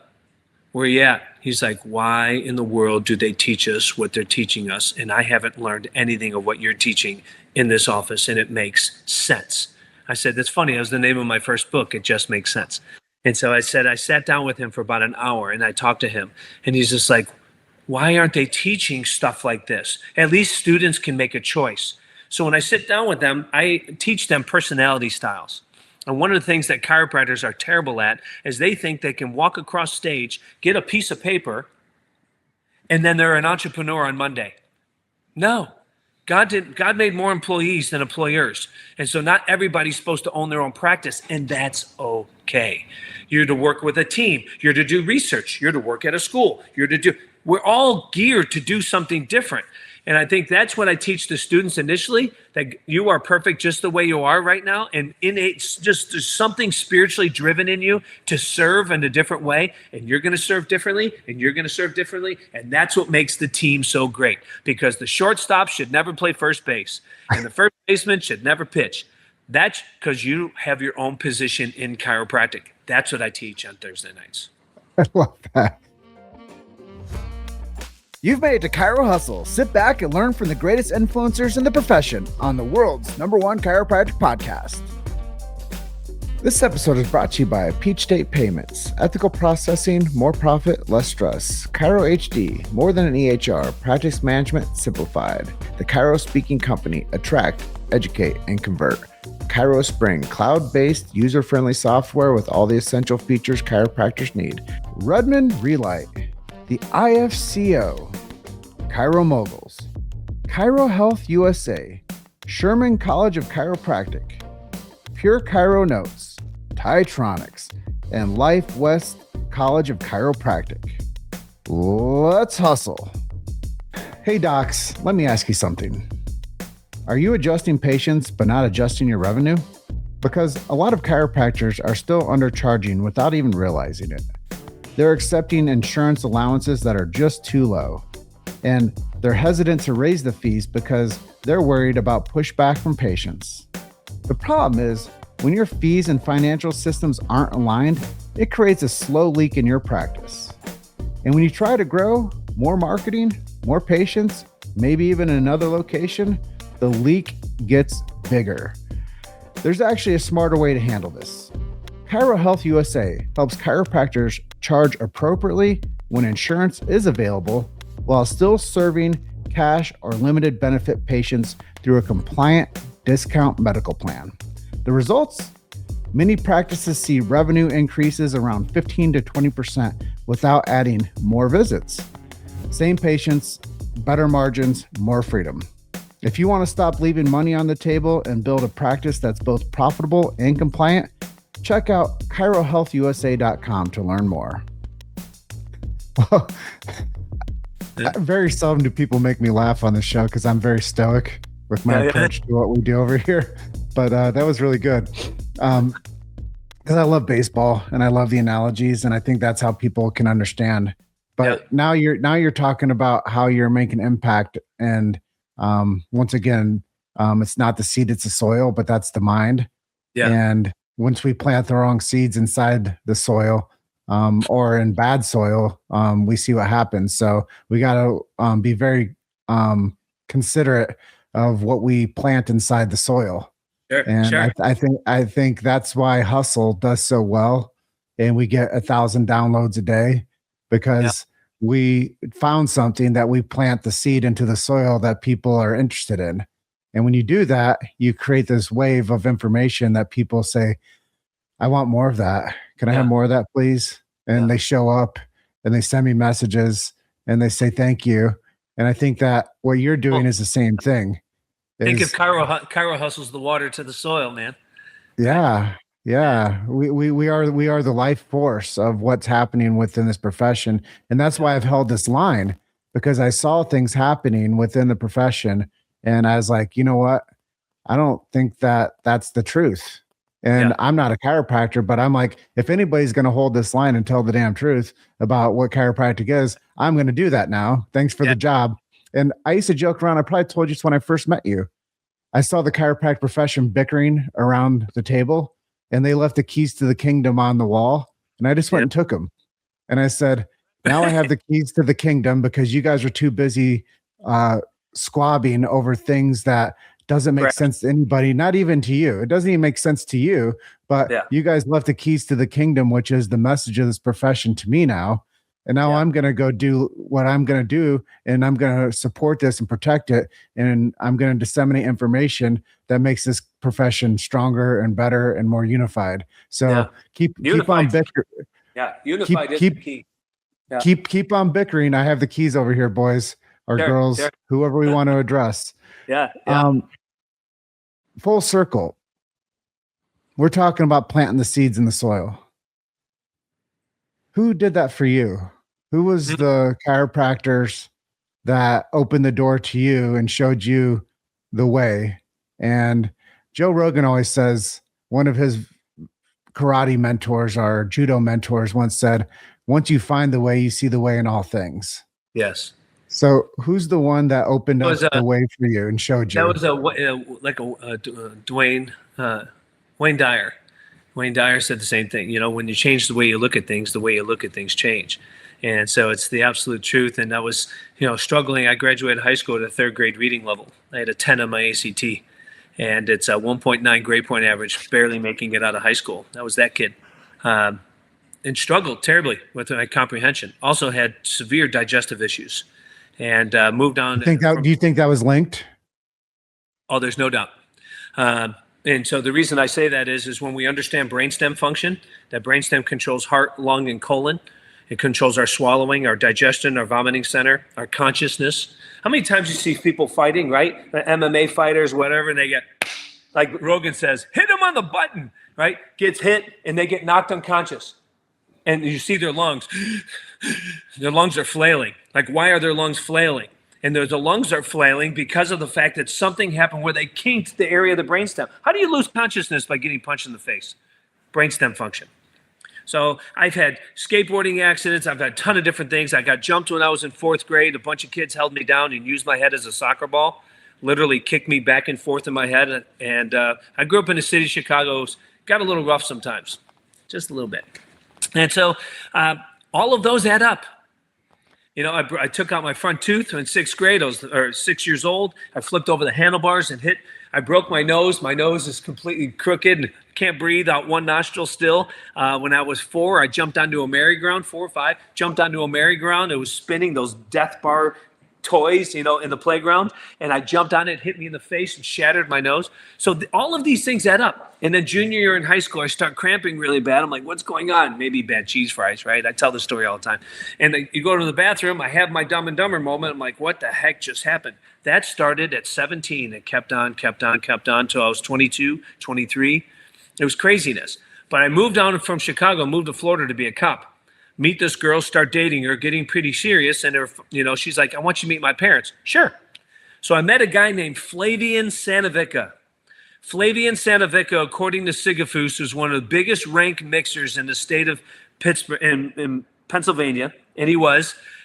where you at? He's like, why in the world do they teach us what they're teaching us? And I haven't learned anything of what you're teaching in this office, and it makes sense. I said, that's funny. That was the name of my first book. It just makes sense. And so I said, I sat down with him for about an hour and I talked to him, and he's just like, why aren't they teaching stuff like this? At least students can make a choice. So when I sit down with them, I teach them personality styles. And one of the things that chiropractors are terrible at is they think they can walk across stage, get a piece of paper, and then they're an entrepreneur on Monday. No. God made more employees than employers. And so not everybody's supposed to own their own practice, and that's okay. You're to work with a team. You're to do research. You're to work at a school. We're all geared to do something different. And I think that's what I teach the students initially, that you are perfect just the way you are right now. And innate, just there's something spiritually driven in you to serve in a different way. And you're going to serve differently, and you're going to serve differently. And that's what makes the team so great, because the shortstop should never play first base, and the first baseman should never pitch. That's because you have your own position in chiropractic. That's what I teach on Thursday nights. I love that. You've made it to Chiro Hustle. Sit back and learn from the greatest influencers in the profession on the world's #1 chiropractic podcast. This episode is brought to you by Peach State Payments. Ethical processing, more profit, less stress. Chiro HD, more than an EHR. Practice management simplified. The Chiro Speaking Company. Attract, educate, and convert. Chiro Spring, cloud-based, user-friendly software with all the essential features chiropractors need. Rudman Relight. The IFCO, Chiro Moguls, Chiro Health USA, Sherman College of Chiropractic, Pure Chiro Notes, Titronics, and Life West College of Chiropractic. Let's hustle. Hey docs, let me ask you something. Are you adjusting patients but not adjusting your revenue? Because a lot of chiropractors are still undercharging without even realizing it. They're accepting insurance allowances that are just too low, and they're hesitant to raise the fees because they're worried about pushback from patients. The problem is, when your fees and financial systems aren't aligned, it creates a slow leak in your practice. And when you try to grow, more marketing, more patients, maybe even another location, the leak gets bigger. There's actually a smarter way to handle this. Chiro Health USA helps chiropractors charge appropriately when insurance is available, while still serving cash or limited benefit patients through a compliant discount medical plan. The results? Many practices see revenue increases around 15 to 20% without adding more visits. Same patients, better margins, more freedom. If you want to stop leaving money on the table and build a practice that's both profitable and compliant, check out chirohealthusa.com to learn more. Well, very seldom do people make me laugh on the show because I'm very stoic with my approach to what we do over here. But that was really good. Because I love baseball and I love the analogies, and I think that's how people can understand. But now you're talking about how you're making impact, and once again, it's not the seed, it's the soil, but that's the mind. Yeah. And once we plant the wrong seeds inside the soil, or in bad soil, we see what happens. So we got to be very considerate of what we plant inside the soil. Sure, and sure. I think that's why Hustle does so well, and we get 1,000 downloads a day, because we found something that we plant the seed into the soil that people are interested in. And when you do that, you create this wave of information that people say, I want more of that. Can I have more of that, please? And they show up and they send me messages and they say, thank you. And I think that what you're doing is the same thing. Think of Chiro hustles the water to the soil, man. Yeah. Yeah. We are the life force of what's happening within this profession. And that's why I've held this line, because I saw things happening within the profession. And I was like, you know what? I don't think that that's the truth. And I'm not a chiropractor, but I'm like, if anybody's going to hold this line and tell the damn truth about what chiropractic is, I'm going to do that now. Thanks for the job. And I used to joke around. I probably told you this when I first met you. I saw the chiropractic profession bickering around the table, and they left the keys to the kingdom on the wall. And I just went and took them. And I said, now I have the keys to the kingdom, because you guys are too busy squabbing over things that doesn't make sense to anybody, not even to you. It doesn't even make sense to you, but you guys left the keys to the kingdom, which is the message of this profession, to me now. And now I'm going to go do what I'm going to do, and I'm going to support this and protect it. And I'm going to disseminate information that makes this profession stronger and better and more unified. So keep on bickering. Yeah. Unified is the key. Yeah. Keep on bickering. I have the keys over here, boys or girls, whoever we want to address. Full circle. We're talking about planting the seeds in the soil. Who did that for you? Who was the chiropractors that opened the door to you and showed you the way? And Joe Rogan always says, one of his karate mentors or judo mentors once said, once you find the way, you see the way in all things. Yes. So who's the one that opened up the way for you and showed you? That was Wayne Dyer. Wayne Dyer said the same thing. You know, when you change the way you look at things, the way you look at things change. And so it's the absolute truth. And I was, struggling. I graduated high school at a third grade reading level. I had a 10 on my ACT, and it's a 1.9 grade point average, barely making it out of high school. That was that kid. And struggled terribly with my comprehension. Also had severe digestive issues. And moved on. Do you think that was linked? Oh, there's no doubt. And so the reason I say that is when we understand brainstem function, that brainstem controls heart, lung, and colon. It controls our swallowing, our digestion, our vomiting center, our consciousness. How many times you see people fighting, right? The MMA fighters, whatever, and they get, like Rogan says, hit them on the button, right? Gets hit, and they get knocked unconscious. And you see their lungs. Their lungs are flailing. Like, why are their lungs flailing? And the lungs are flailing because of the fact that something happened where they kinked the area of the brainstem. How do you lose consciousness by getting punched in the face? Brainstem function. So I've had skateboarding accidents. I've had a ton of different things. I got jumped when I was in fourth grade. A bunch of kids held me down and used my head as a soccer ball, literally kicked me back and forth in my head. And I grew up in the city of Chicago. Got a little rough sometimes, just a little bit. And so all of those add up. I took out my front tooth in sixth grade. I was 6 years old. I flipped over the handlebars and hit. I broke my nose. My nose is completely crooked. can't breathe out one nostril still. When I was 4, I jumped onto a merry-go-round, 4 or 5, jumped onto a merry-go-round. It was spinning those death bar toys, in the playground, and I jumped on it, hit me in the face, and shattered my nose. So all of these things add up. And then junior year in high school, I start cramping really bad. I'm like, what's going on? Maybe bad cheese fries, right? I tell the story all the time. And you go to the bathroom, I have my Dumb and Dumber moment. I'm like, what the heck just happened? That started at 17. It kept on till I was 22, 23. It was craziness. But I moved on from Chicago, moved to Florida to be a cop. Meet this girl, start dating her, getting pretty serious. And she's like, I want you to meet my parents. Sure. So I met a guy named Flavian Sanavica. Flavian Sanavica, according to Sigafus, was one of the biggest rank mixers in the state of Pittsburgh, in Pennsylvania. And he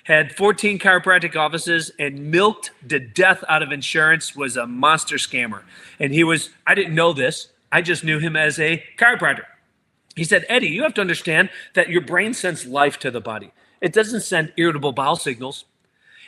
had 14 chiropractic offices and milked the death out of insurance, was a monster scammer. And I didn't know this. I just knew him as a chiropractor. He said, Eddie, you have to understand that your brain sends life to the body. It doesn't send irritable bowel signals.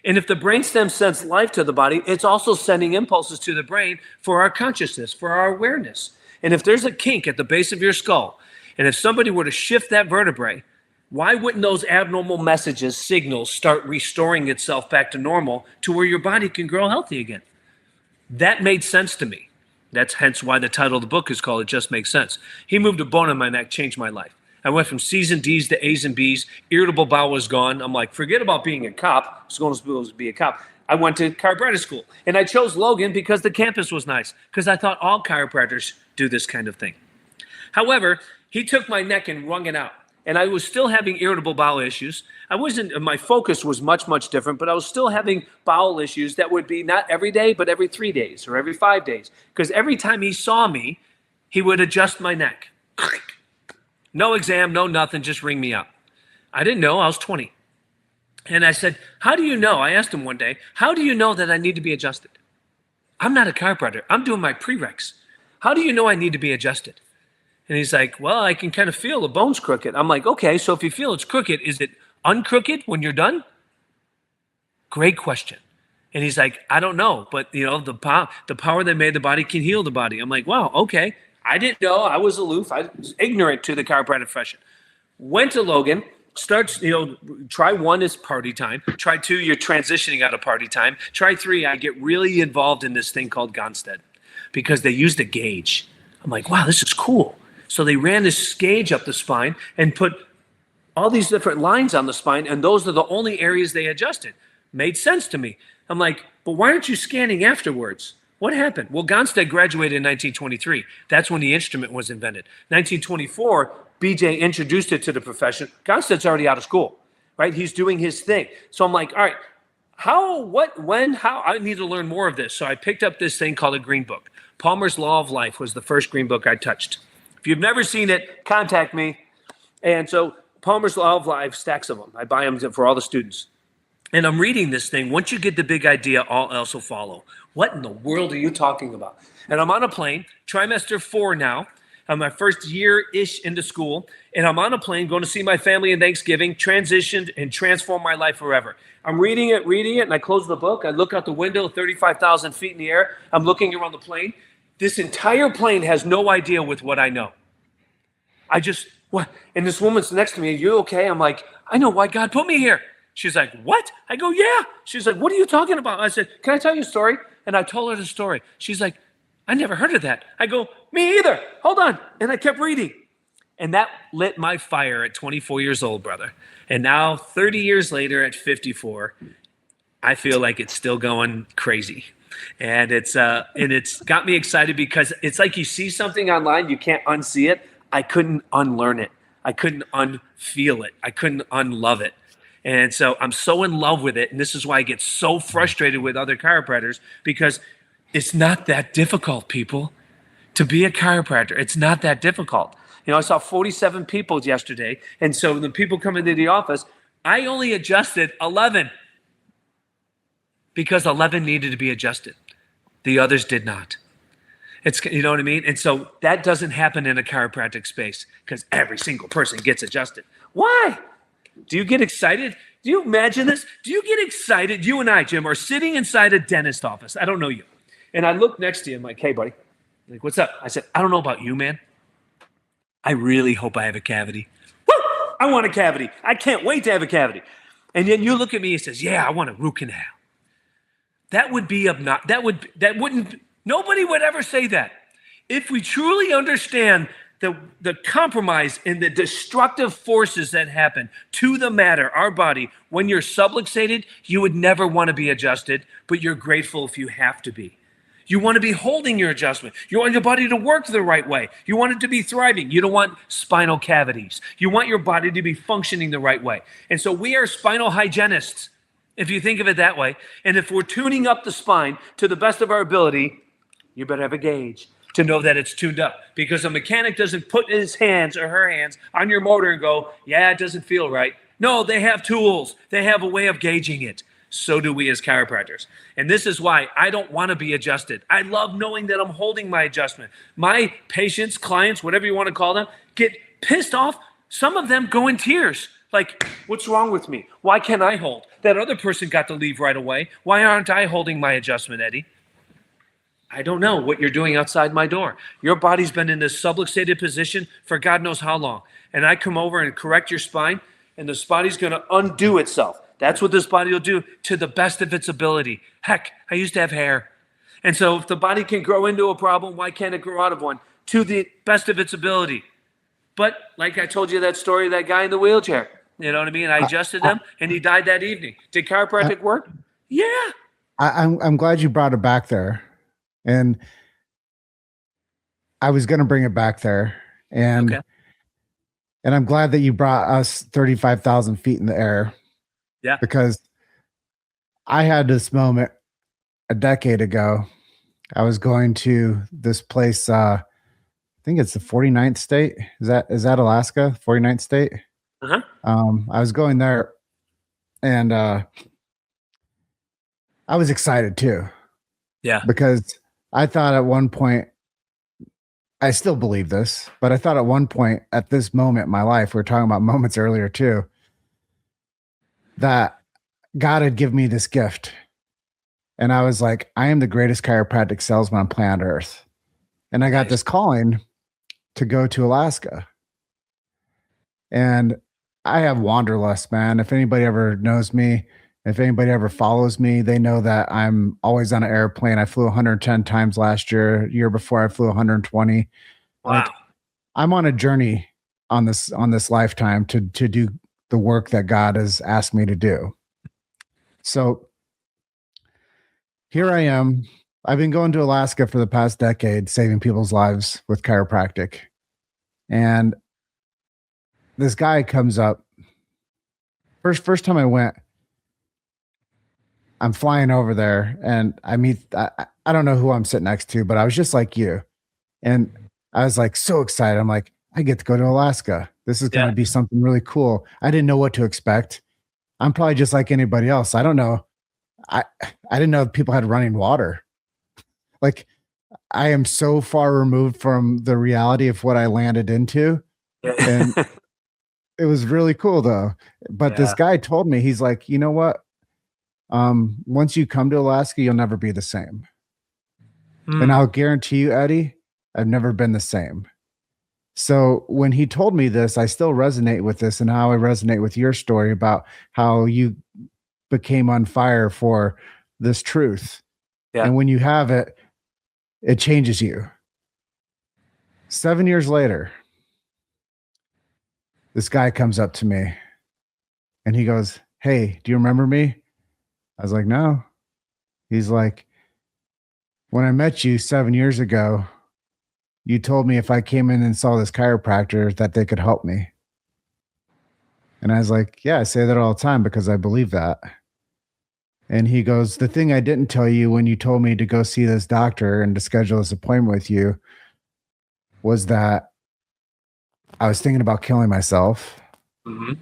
And if the brainstem sends life to the body, it's also sending impulses to the brain for our consciousness, for our awareness. And if there's a kink at the base of your skull, and if somebody were to shift that vertebrae, why wouldn't those abnormal messages, signals, start restoring itself back to normal to where your body can grow healthy again? That made sense to me. That's hence why the title of the book is called It Just Makes Sense. He moved a bone in my neck, changed my life. I went from C's and D's to A's and B's. Irritable bowel was gone. I'm like, forget about being a cop. I was going to school to be a cop. I went to chiropractic school. And I chose Logan because the campus was nice, because I thought all chiropractors do this kind of thing. However, he took my neck and wrung it out. And I was still having irritable bowel issues. My focus was much, much different, but I was still having bowel issues that would be not every day, but every 3 days or every 5 days. Because every time he saw me, he would adjust my neck. No exam, no nothing, just ring me up. I didn't know, I was 20. And I said, how do you know? I asked him one day, how do you know that I need to be adjusted? I'm not a chiropractor, I'm doing my prereqs. How do you know I need to be adjusted? And he's like, well, I can kind of feel the bone's crooked. I'm like, okay, so if you feel it's crooked, is it uncrooked when you're done? Great question. And he's like, I don't know, but the power that made the body can heal the body. I'm like, wow, okay. I didn't know. I was aloof. I was ignorant to the chiropractic profession. Went to Logan, starts, try 1 is party time. Try 2, you're transitioning out of party time. Try 3, I get really involved in this thing called Gonstead because they used a gauge. I'm like, wow, this is cool. So they ran this gauge up the spine and put all these different lines on the spine, and those are the only areas they adjusted. Made sense to me. I'm like, but why aren't you scanning afterwards? What happened? Well, Gonstead graduated in 1923. That's when the instrument was invented. 1924, BJ introduced it to the profession. Gonstead's already out of school, right? He's doing his thing. So I'm like, all right, how, what, when, how? I need to learn more of this. So I picked up this thing called a green book. Palmer's Law of Life was the first green book I touched. If you've never seen it, contact me. And so Palmer's Law of Life, stacks of them. I buy them for all the students. And I'm reading this thing. Once you get the big idea, all else will follow. What in the world are you talking about? And I'm on a plane, trimester 4 now. I'm my first year-ish into school. And I'm on a plane going to see my family in Thanksgiving, transitioned and transformed my life forever. I'm reading it, and I close the book. I look out the window, 35,000 feet in the air. I'm looking around the plane. This entire plane has no idea with what I know. What? And this woman's next to me, are you okay? I'm like, I know why God put me here. She's like, what? I go, yeah. She's like, what are you talking about? I said, can I tell you a story? And I told her the story. She's like, I never heard of that. I go, me either. Hold on. And I kept reading. And that lit my fire at 24 years old, brother. And now 30 years later at 54, I feel like it's still going crazy. And it's got me excited because it's like you see something online, you can't unsee it. I couldn't unlearn it. I couldn't unfeel it. I couldn't unlove it. And so I'm so in love with it. And this is why I get so frustrated with other chiropractors, because it's not that difficult, people. To be a chiropractor, it's not that difficult. I saw 47 people yesterday. And so the people coming into the office, I only adjusted 11 because 11 needed to be adjusted. The others did not. You know what I mean? And so that doesn't happen in a chiropractic space because every single person gets adjusted. Why? Do you get excited? Do you imagine this? Do you get excited? You and I, Jim, are sitting inside a dentist office. I don't know you. And I look next to you. I'm like, hey, buddy. I'm like, what's up? I said, I don't know about you, man. I really hope I have a cavity. Woo! I want a cavity. I can't wait to have a cavity. And then you look at me and says, yeah, I want a root canal. That would be nobody would ever say that. If we truly understand the compromise and the destructive forces that happen to the matter, our body, when you're subluxated, you would never want to be adjusted, but you're grateful if you have to be. You want to be holding your adjustment. You want your body to work the right way. You want it to be thriving. You don't want spinal cavities. You want your body to be functioning the right way. And so we are spinal hygienists, if you think of it that way. And if we're tuning up the spine to the best of our ability, you better have a gauge to know that it's tuned up, because a mechanic doesn't put his hands or her hands on your motor and go, yeah, it doesn't feel right. No, they have tools. They have a way of gauging it. So do we as chiropractors. And this is why I don't want to be adjusted. I love knowing that I'm holding my adjustment. My patients, clients, whatever you want to call them, get pissed off. Some of them go in tears. Like, what's wrong with me? Why can't I hold? That other person got to leave right away. Why aren't I holding my adjustment, Eddie? I don't know what you're doing outside my door. Your body's been in this subluxated position for God knows how long. And I come over and correct your spine, and this body's going to undo itself. That's what this body will do to the best of its ability. Heck, I used to have hair. And so if the body can grow into a problem, why can't it grow out of one? To the best of its ability. But like I told you that story of that guy in the wheelchair. You know what I mean? I adjusted him, and he died that evening. Did chiropractic work? Yeah. I'm glad you brought it back there. And I was going to bring it back there. And I'm glad that you brought us 35,000 feet in the air. Yeah. Because I had this moment a decade ago. I was going to this place, I think it's the 49th state. Is that Alaska? 49th state? Uh-huh. I was going there, and I was excited too. Yeah. Because I thought at one point, I still believe this, but I thought at one point at this moment in my life, we were talking about moments earlier too, that God had given me this gift. And I was like, I am the greatest chiropractic salesman on planet Earth. And I got this calling to go to Alaska. And I have wanderlust, man. If anybody ever knows me, if anybody ever follows me, they know that I'm always on an airplane. I flew 110 times last year. Year before, I flew 120. Wow. Like, I'm on a journey on this lifetime to do the work that God has asked me to do. So here I am. I've been going to Alaska for the past decade, saving people's lives with chiropractic. And this guy comes up. First time I went, I'm flying over there, and I don't know who I'm sitting next to, but I was just like you. And I was like so excited. I'm like, I get to go to Alaska. This is going to be something really cool. I didn't know what to expect. I'm probably just like anybody else. I don't know. I didn't know people had running water. Like, I am so far removed from the reality of what I landed into. And it was really cool though. But this guy told me, he's like, you know what? Once you come to Alaska, you'll never be the same. And I'll guarantee you, Eddie, I've never been the same. So when he told me this, I still resonate with this, and how I resonate with your story about how you became on fire for this truth. Yeah. And when you have it, it changes you. 7 years later, this guy comes up to me and he goes, "Hey, do you remember me?" I was like, "No." He's like, "When I met you 7 years ago, you told me if I came in and saw this chiropractor that they could help me." And I was like, "Yeah, I say that all the time because I believe that." And he goes, "The thing I didn't tell you when you told me to go see this doctor and to schedule this appointment with you was that I was thinking about killing myself. Mm-hmm.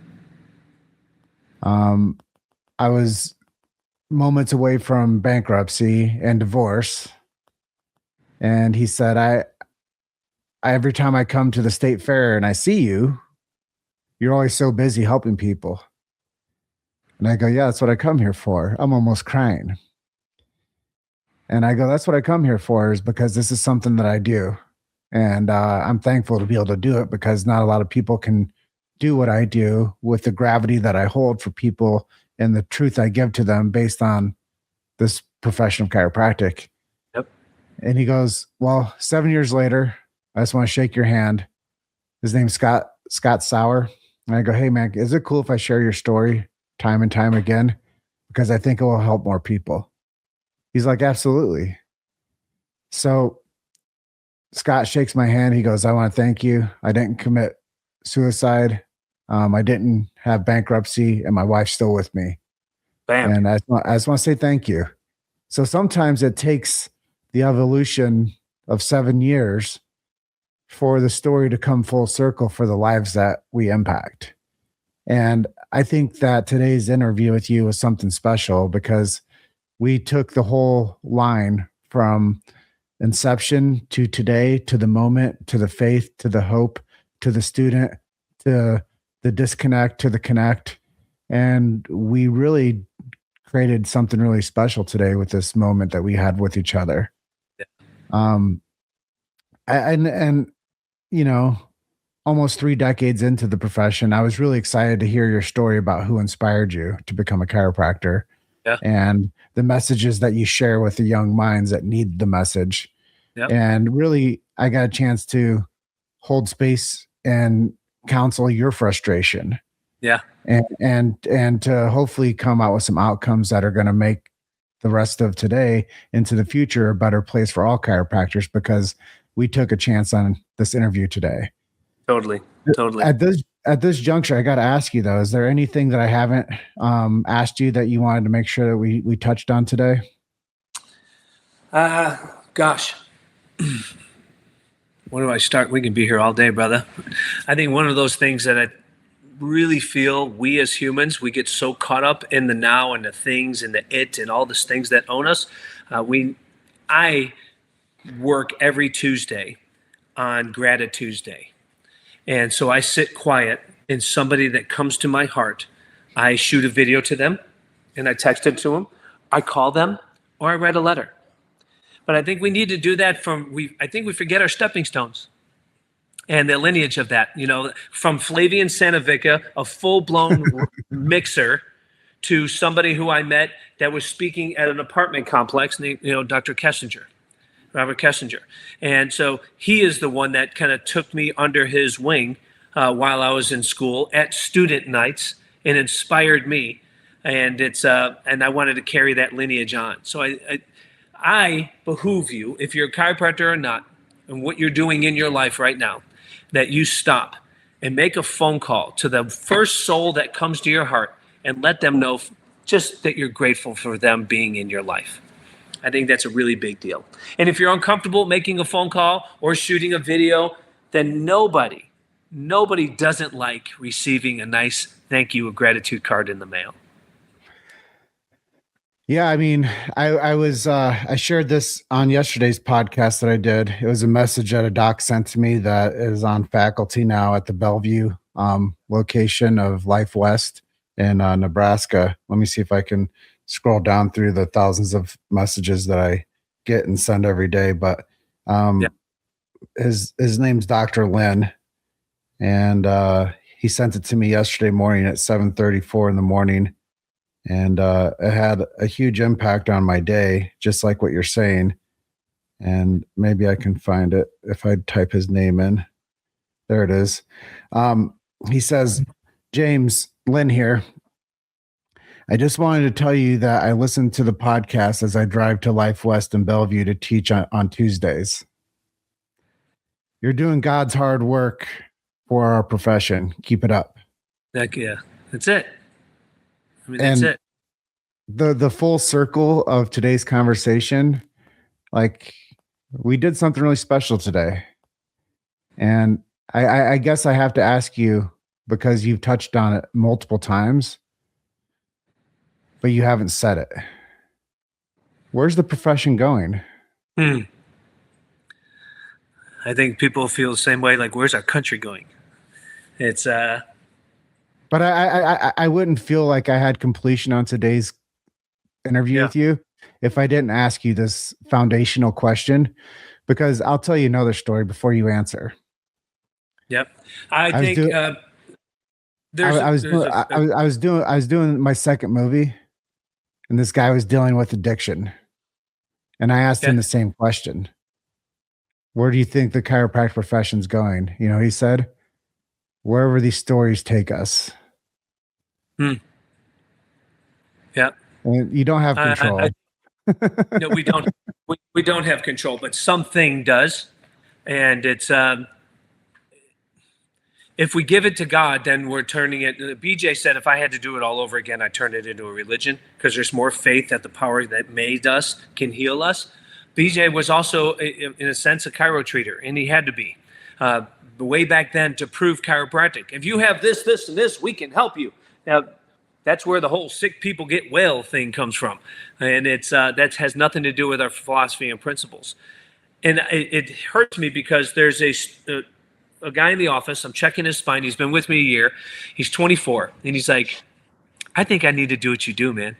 I was moments away from bankruptcy and divorce." And he said, I every time I come to the state fair and I see you, you're always so busy helping people. And I go, "Yeah, that's what I come here for." I'm almost crying. And I go, "That's what I come here for, is because this is something that I do. And I'm thankful to be able to do it because not a lot of people can do what I do with the gravity that I hold for people and the truth I give to them based on this profession of chiropractic. Yep. And he goes, well, 7 years later, I just want to shake your hand. His name's Scott Sauer. And I go, hey, man, is it cool if I share your story time and time again? Because I think it will help more people. He's like, absolutely. So Scott shakes my hand. He goes, I want to thank you. I didn't commit suicide. I didn't have bankruptcy, and my wife's still with me. Bam. And I just want to say thank you. So sometimes it takes the evolution of 7 years for the story to come full circle for the lives that we impact. And I think that today's interview with you was something special because we took the whole line from inception to today, to the moment, to the faith, to the hope, to the student, to the disconnect, to the connect. And we really created something really special today with this moment that we had with each other. Yeah. And you know, almost 3 decades into the profession, I was really excited to hear your story about who inspired you to become a chiropractor. Yeah. And the messages that you share with the young minds that need the message. Yeah. And really, I got a chance to hold space and counsel your frustration. Yeah. And to hopefully come out with some outcomes that are going to make the rest of today into the future a better place for all chiropractors, because we took a chance on this interview today. Totally. At this juncture, I got to ask you though, is there anything that I haven't asked you that you wanted to make sure that we touched on today? Gosh. Where do I start? We can be here all day, brother. I think one of those things that I really feel we as humans, we get so caught up in the now and the things and the it and all these things that own us. I work every Tuesday on Gratitude Tuesday. And so I sit quiet, and somebody that comes to my heart, I shoot a video to them and I text it to them. I call them or I write a letter. But I think we need to do that I think we forget our stepping stones and the lineage of that, from Flavian Sanovica, a full-blown mixer, to somebody who I met that was speaking at an apartment complex named, Dr. Kessinger, Robert Kessinger. And so he is the one that kind of took me under his wing while I was in school at student nights and inspired me. And and I wanted to carry that lineage on. So I behoove you, if you're a chiropractor or not, and what you're doing in your life right now, that you stop and make a phone call to the first soul that comes to your heart and let them know just that you're grateful for them being in your life. I think that's a really big deal. And if you're uncomfortable making a phone call or shooting a video, then nobody doesn't like receiving a nice thank you, a gratitude card in the mail. Yeah, I mean, I shared this on yesterday's podcast that I did. It was a message that a doc sent to me that is on faculty now at the Bellevue location of Life West in Nebraska. Let me see if I can scroll down through the thousands of messages that I get and send every day. But his name's Dr. Lynn, and he sent it to me yesterday morning at 7:34 in the morning. And it had a huge impact on my day, just like what you're saying. And maybe I can find it if I type his name in. There it is. He says, James, Lynn here. I just wanted to tell you that I listen to the podcast as I drive to Life West in Bellevue to teach on Tuesdays. You're doing God's hard work for our profession. Keep it up. Heck yeah. That's it. I mean, that's it. The full circle of today's conversation, like, we did something really special today. And I guess I have to ask you, because you've touched on it multiple times, but you haven't said it. Where's the profession going? I think people feel the same way. Like, where's our country going? It's But I wouldn't feel like I had completion on today's interview with you if I didn't ask you this foundational question, because I'll tell you another story before you answer. Yep. I think I was doing my second movie, and this guy was dealing with addiction, and I asked him the same question. Where do you think the chiropractic profession's going? You know, he said, wherever these stories take us. Yeah. And you don't have control. No, we don't. We don't have control, but something does, and it's if we give it to God, then we're turning it. BJ said, if I had to do it all over again, I'd turn it into a religion because there's more faith that the power that made us can heal us. BJ was also, in a sense, a chiro treater, and he had to be way back then to prove chiropractic. If you have this, this, and this, we can help you. Now, that's where the whole sick people get well thing comes from, and it's that has nothing to do with our philosophy and principles. And it hurts me because there's a guy in the office. I'm checking his spine. He's been with me a year. He's 24, and he's like, "I think I need to do what you do, man.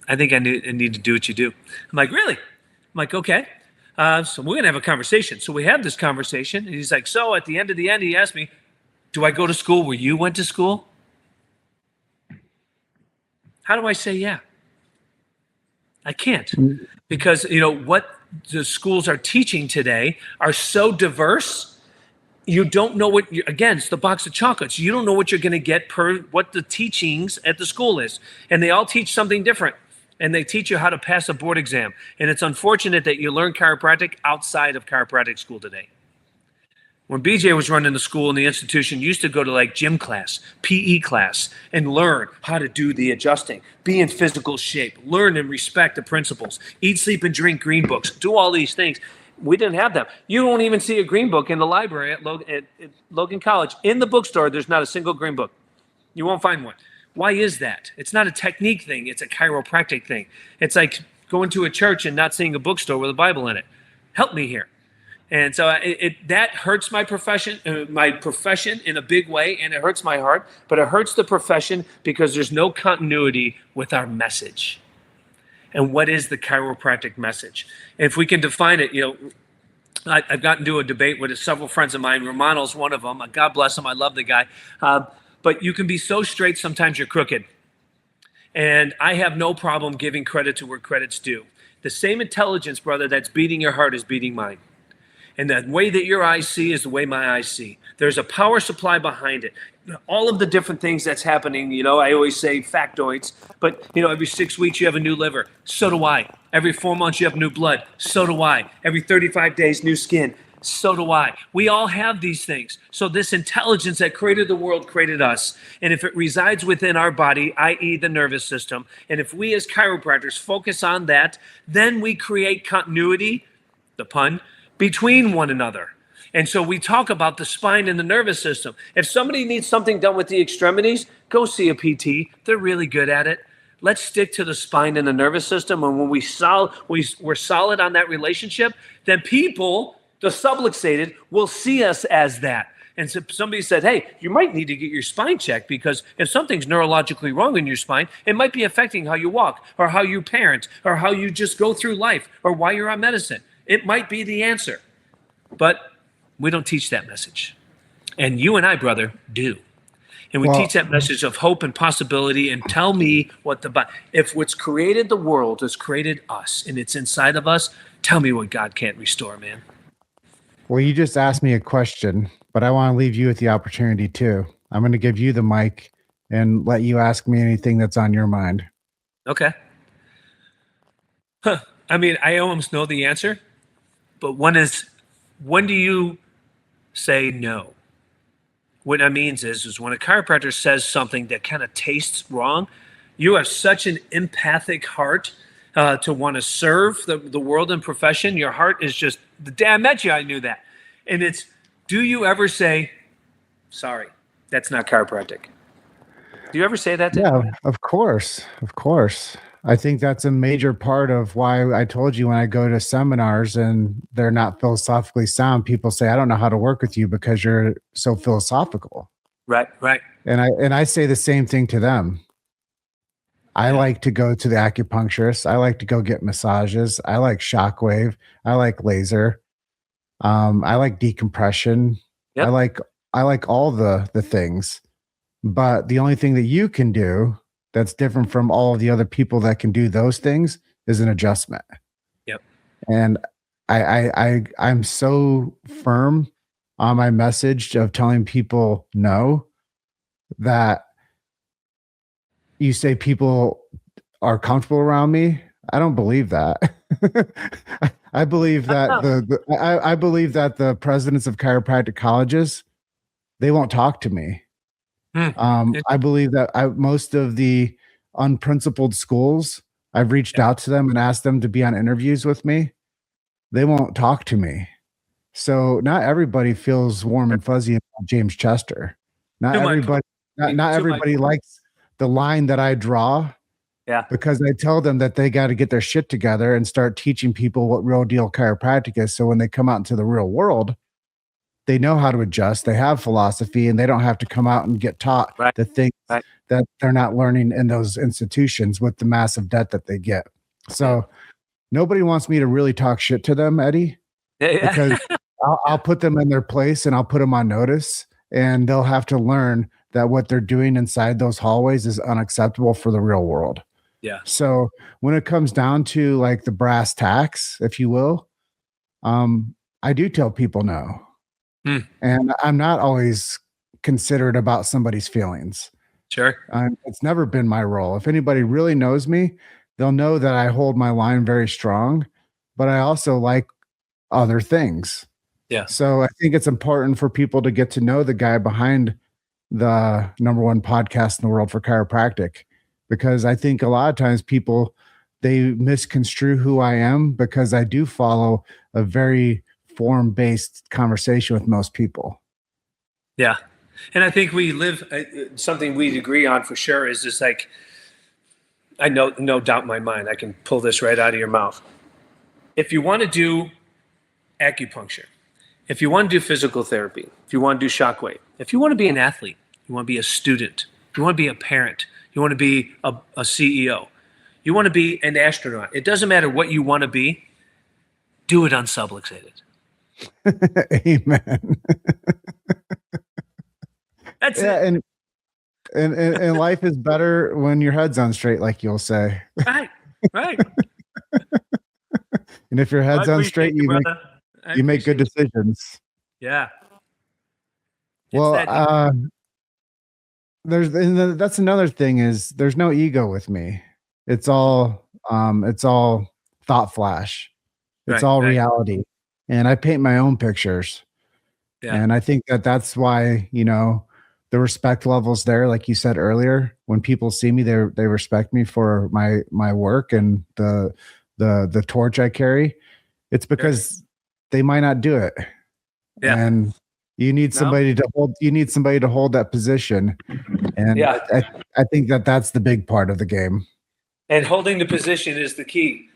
I think I need to do what you do." I'm like, "Really?" I'm like, "Okay." So we're gonna have a conversation. So we have this conversation, and he's like, "So at the end, he asked me, do I go to school where you went to school?" How do I say yeah? I can't, because what the schools are teaching today are so diverse. You don't know what again, it's the box of chocolates. You don't know what you're going to get per what the teachings at the school is. And they all teach something different. And they teach you how to pass a board exam. And it's unfortunate that you learn chiropractic outside of chiropractic school today. When BJ was running the school and the institution, used to go to like gym class, PE class, and learn how to do the adjusting, be in physical shape, learn and respect the principles, eat, sleep, and drink green books, do all these things. We didn't have them. You won't even see a green book in the library at Logan College. In the bookstore, there's not a single green book. You won't find one. Why is that? It's not a technique thing. It's a chiropractic thing. It's like going to a church and not seeing a bookstore with a Bible in it. Help me here. And so that hurts my profession in a big way, and it hurts my heart, but it hurts the profession because there's no continuity with our message. And what is the chiropractic message? If we can define it, I've gotten into a debate with several friends of mine. Romano's one of them. God bless him. I love the guy. But you can be so straight, sometimes you're crooked. And I have no problem giving credit to where credit's due. The same intelligence, brother, that's beating your heart is beating mine. And the way that your eyes see is the way my eyes see. There's a power supply behind it. All of the different things that's happening, I always say factoids, but every 6 weeks you have a new liver. So do I. Every 4 months you have new blood. So do I. Every 35 days, new skin. So do I. We all have these things. So this intelligence that created the world created us. And if it resides within our body, i.e. the nervous system, and if we as chiropractors focus on that, then we create continuity, the pun, between one another. And so we talk about the spine and the nervous system. If somebody needs something done with the extremities, go see a PT. They're really good at it. Let's stick to the spine and the nervous system. And when we're solid on that relationship, then people, the subluxated, will see us as that. And so somebody said, hey, you might need to get your spine checked because if something's neurologically wrong in your spine, it might be affecting how you walk or how you parent or how you just go through life or why you're on medicine. It might be the answer, but we don't teach that message. And you and I, brother, do. And we teach that message of hope and possibility and tell me if what's created the world has created us and it's inside of us, tell me what God can't restore, man. Well, you just asked me a question, but I want to leave you with the opportunity too. I'm going to give you the mic and let you ask me anything that's on your mind. Okay. I mean, I almost know the answer, but when do you say no? What that means is when a chiropractor says something that kind of tastes wrong, you have such an empathic heart to want to serve the world and profession. Your heart is just, the day I met you, I knew that. And it's, do you ever say, sorry, that's not chiropractic? Do you ever say that to anyone? Of course. Of course. I think that's a major part of why I told you when I go to seminars and they're not philosophically sound, people say, I don't know how to work with you because you're so philosophical. Right. And I say the same thing to them. I like to go to the acupuncturist. I like to go get massages. I like shockwave. I like laser. I like decompression. Yep. I like all the things. But the only thing that you can do that's different from all of the other people that can do those things is an adjustment. Yep. And I'm so firm on my message of telling people no, that you say people are comfortable around me. I don't believe that. I believe that I believe that the presidents of chiropractic colleges, they won't talk to me. I believe that most of the unprincipled schools, I've reached out to them and asked them to be on interviews with me. They won't talk to me. So not everybody feels warm and fuzzy about James Chester. Not everybody likes the line that I draw. Yeah. Because I tell them that they got to get their shit together and start teaching people what real deal chiropractic is. So when they come out into the real world, they know how to adjust. They have philosophy, and they don't have to come out and get taught the things that they're not learning in those institutions with the massive debt that they get. So nobody wants me to really talk shit to them, Eddie, because I'll put them in their place and I'll put them on notice, and they'll have to learn that what they're doing inside those hallways is unacceptable for the real world. Yeah. So when it comes down to like the brass tacks, if you will, I do tell people no. And I'm not always considerate about somebody's feelings. Sure. It's never been my role. If anybody really knows me, they'll know that I hold my line very strong, but I also like other things. Yeah. So I think it's important for people to get to know the guy behind the #1 podcast in the world for chiropractic, because I think a lot of times people, they misconstrue who I am, because I do follow a very form-based conversation with most people. Yeah. And I think we live something we agree on for sure is just like, I know, no doubt in my mind, I can pull this right out of your mouth. If you want to do acupuncture, if you want to do physical therapy, if you want to do shockwave, if you want to be an athlete, you want to be a student, you want to be a parent, you want to be a CEO, you want to be an astronaut, it doesn't matter what you want to be, do it unsubluxated. Amen. That's it. And life is better when your head's on straight, like you'll say. Right. And if your head's on straight, you make good decisions. Yeah. Well, that's another thing is there's no ego with me. It's all thought flash. It's all reality. And I paint my own pictures. Yeah. And I think that's why, the respect levels there, like you said earlier, when people see me, they respect me for my work and the torch I carry. It's because they might not do it. Yeah. And you need somebody to hold that position. And I think that's the big part of the game. And holding the position is the key.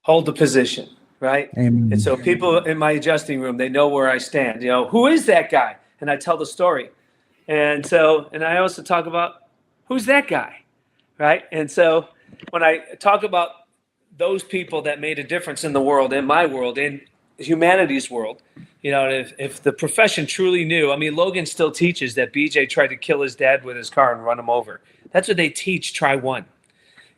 Hold the position, right? Amen. And so people in my adjusting room, they know where I stand. Who is that guy? And I tell the story. And I also talk about who's that guy, right? And so when I talk about those people that made a difference in the world, in my world, in humanity's world, if the profession truly knew, Logan still teaches that BJ tried to kill his dad with his car and run him over. That's what they teach, try one.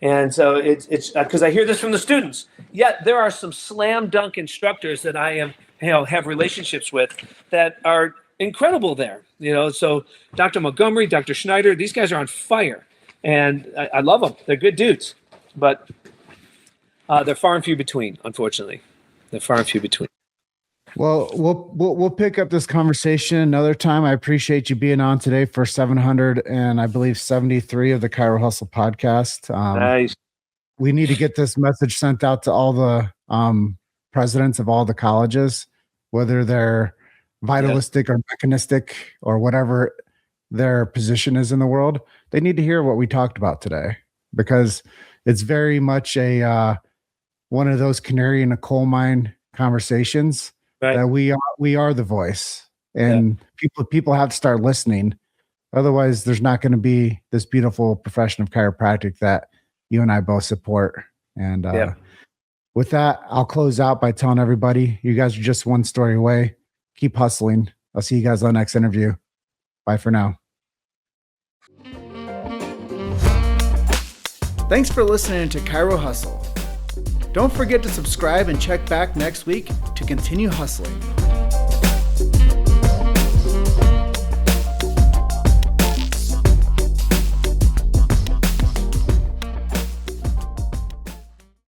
And so it's because I hear this from the students. Yet there are some slam dunk instructors that I have relationships with that are incredible there. So Dr. Montgomery, Dr. Schneider, these guys are on fire, and I love them. They're good dudes, but they're far and few between. Unfortunately, they're far and few between. Well, we'll pick up this conversation another time. I appreciate you being on today for 700 and I believe 73 of the Chiro Hustle podcast. Nice. We need to get this message sent out to all the presidents of all the colleges, whether they're vitalistic or mechanistic or whatever their position is in the world. They need to hear what we talked about today, because it's very much one of those canary in a coal mine conversations. Right. That we are the voice, and people have to start listening Otherwise, there's not going to be this beautiful profession of chiropractic that you and I both support. And with that, I'll close out by telling everybody, you guys are just one story away. Keep hustling. I'll see you guys on the next interview. Bye for now. Thanks for listening to Chiro Hustle. Don't forget to subscribe and check back next week to continue hustling.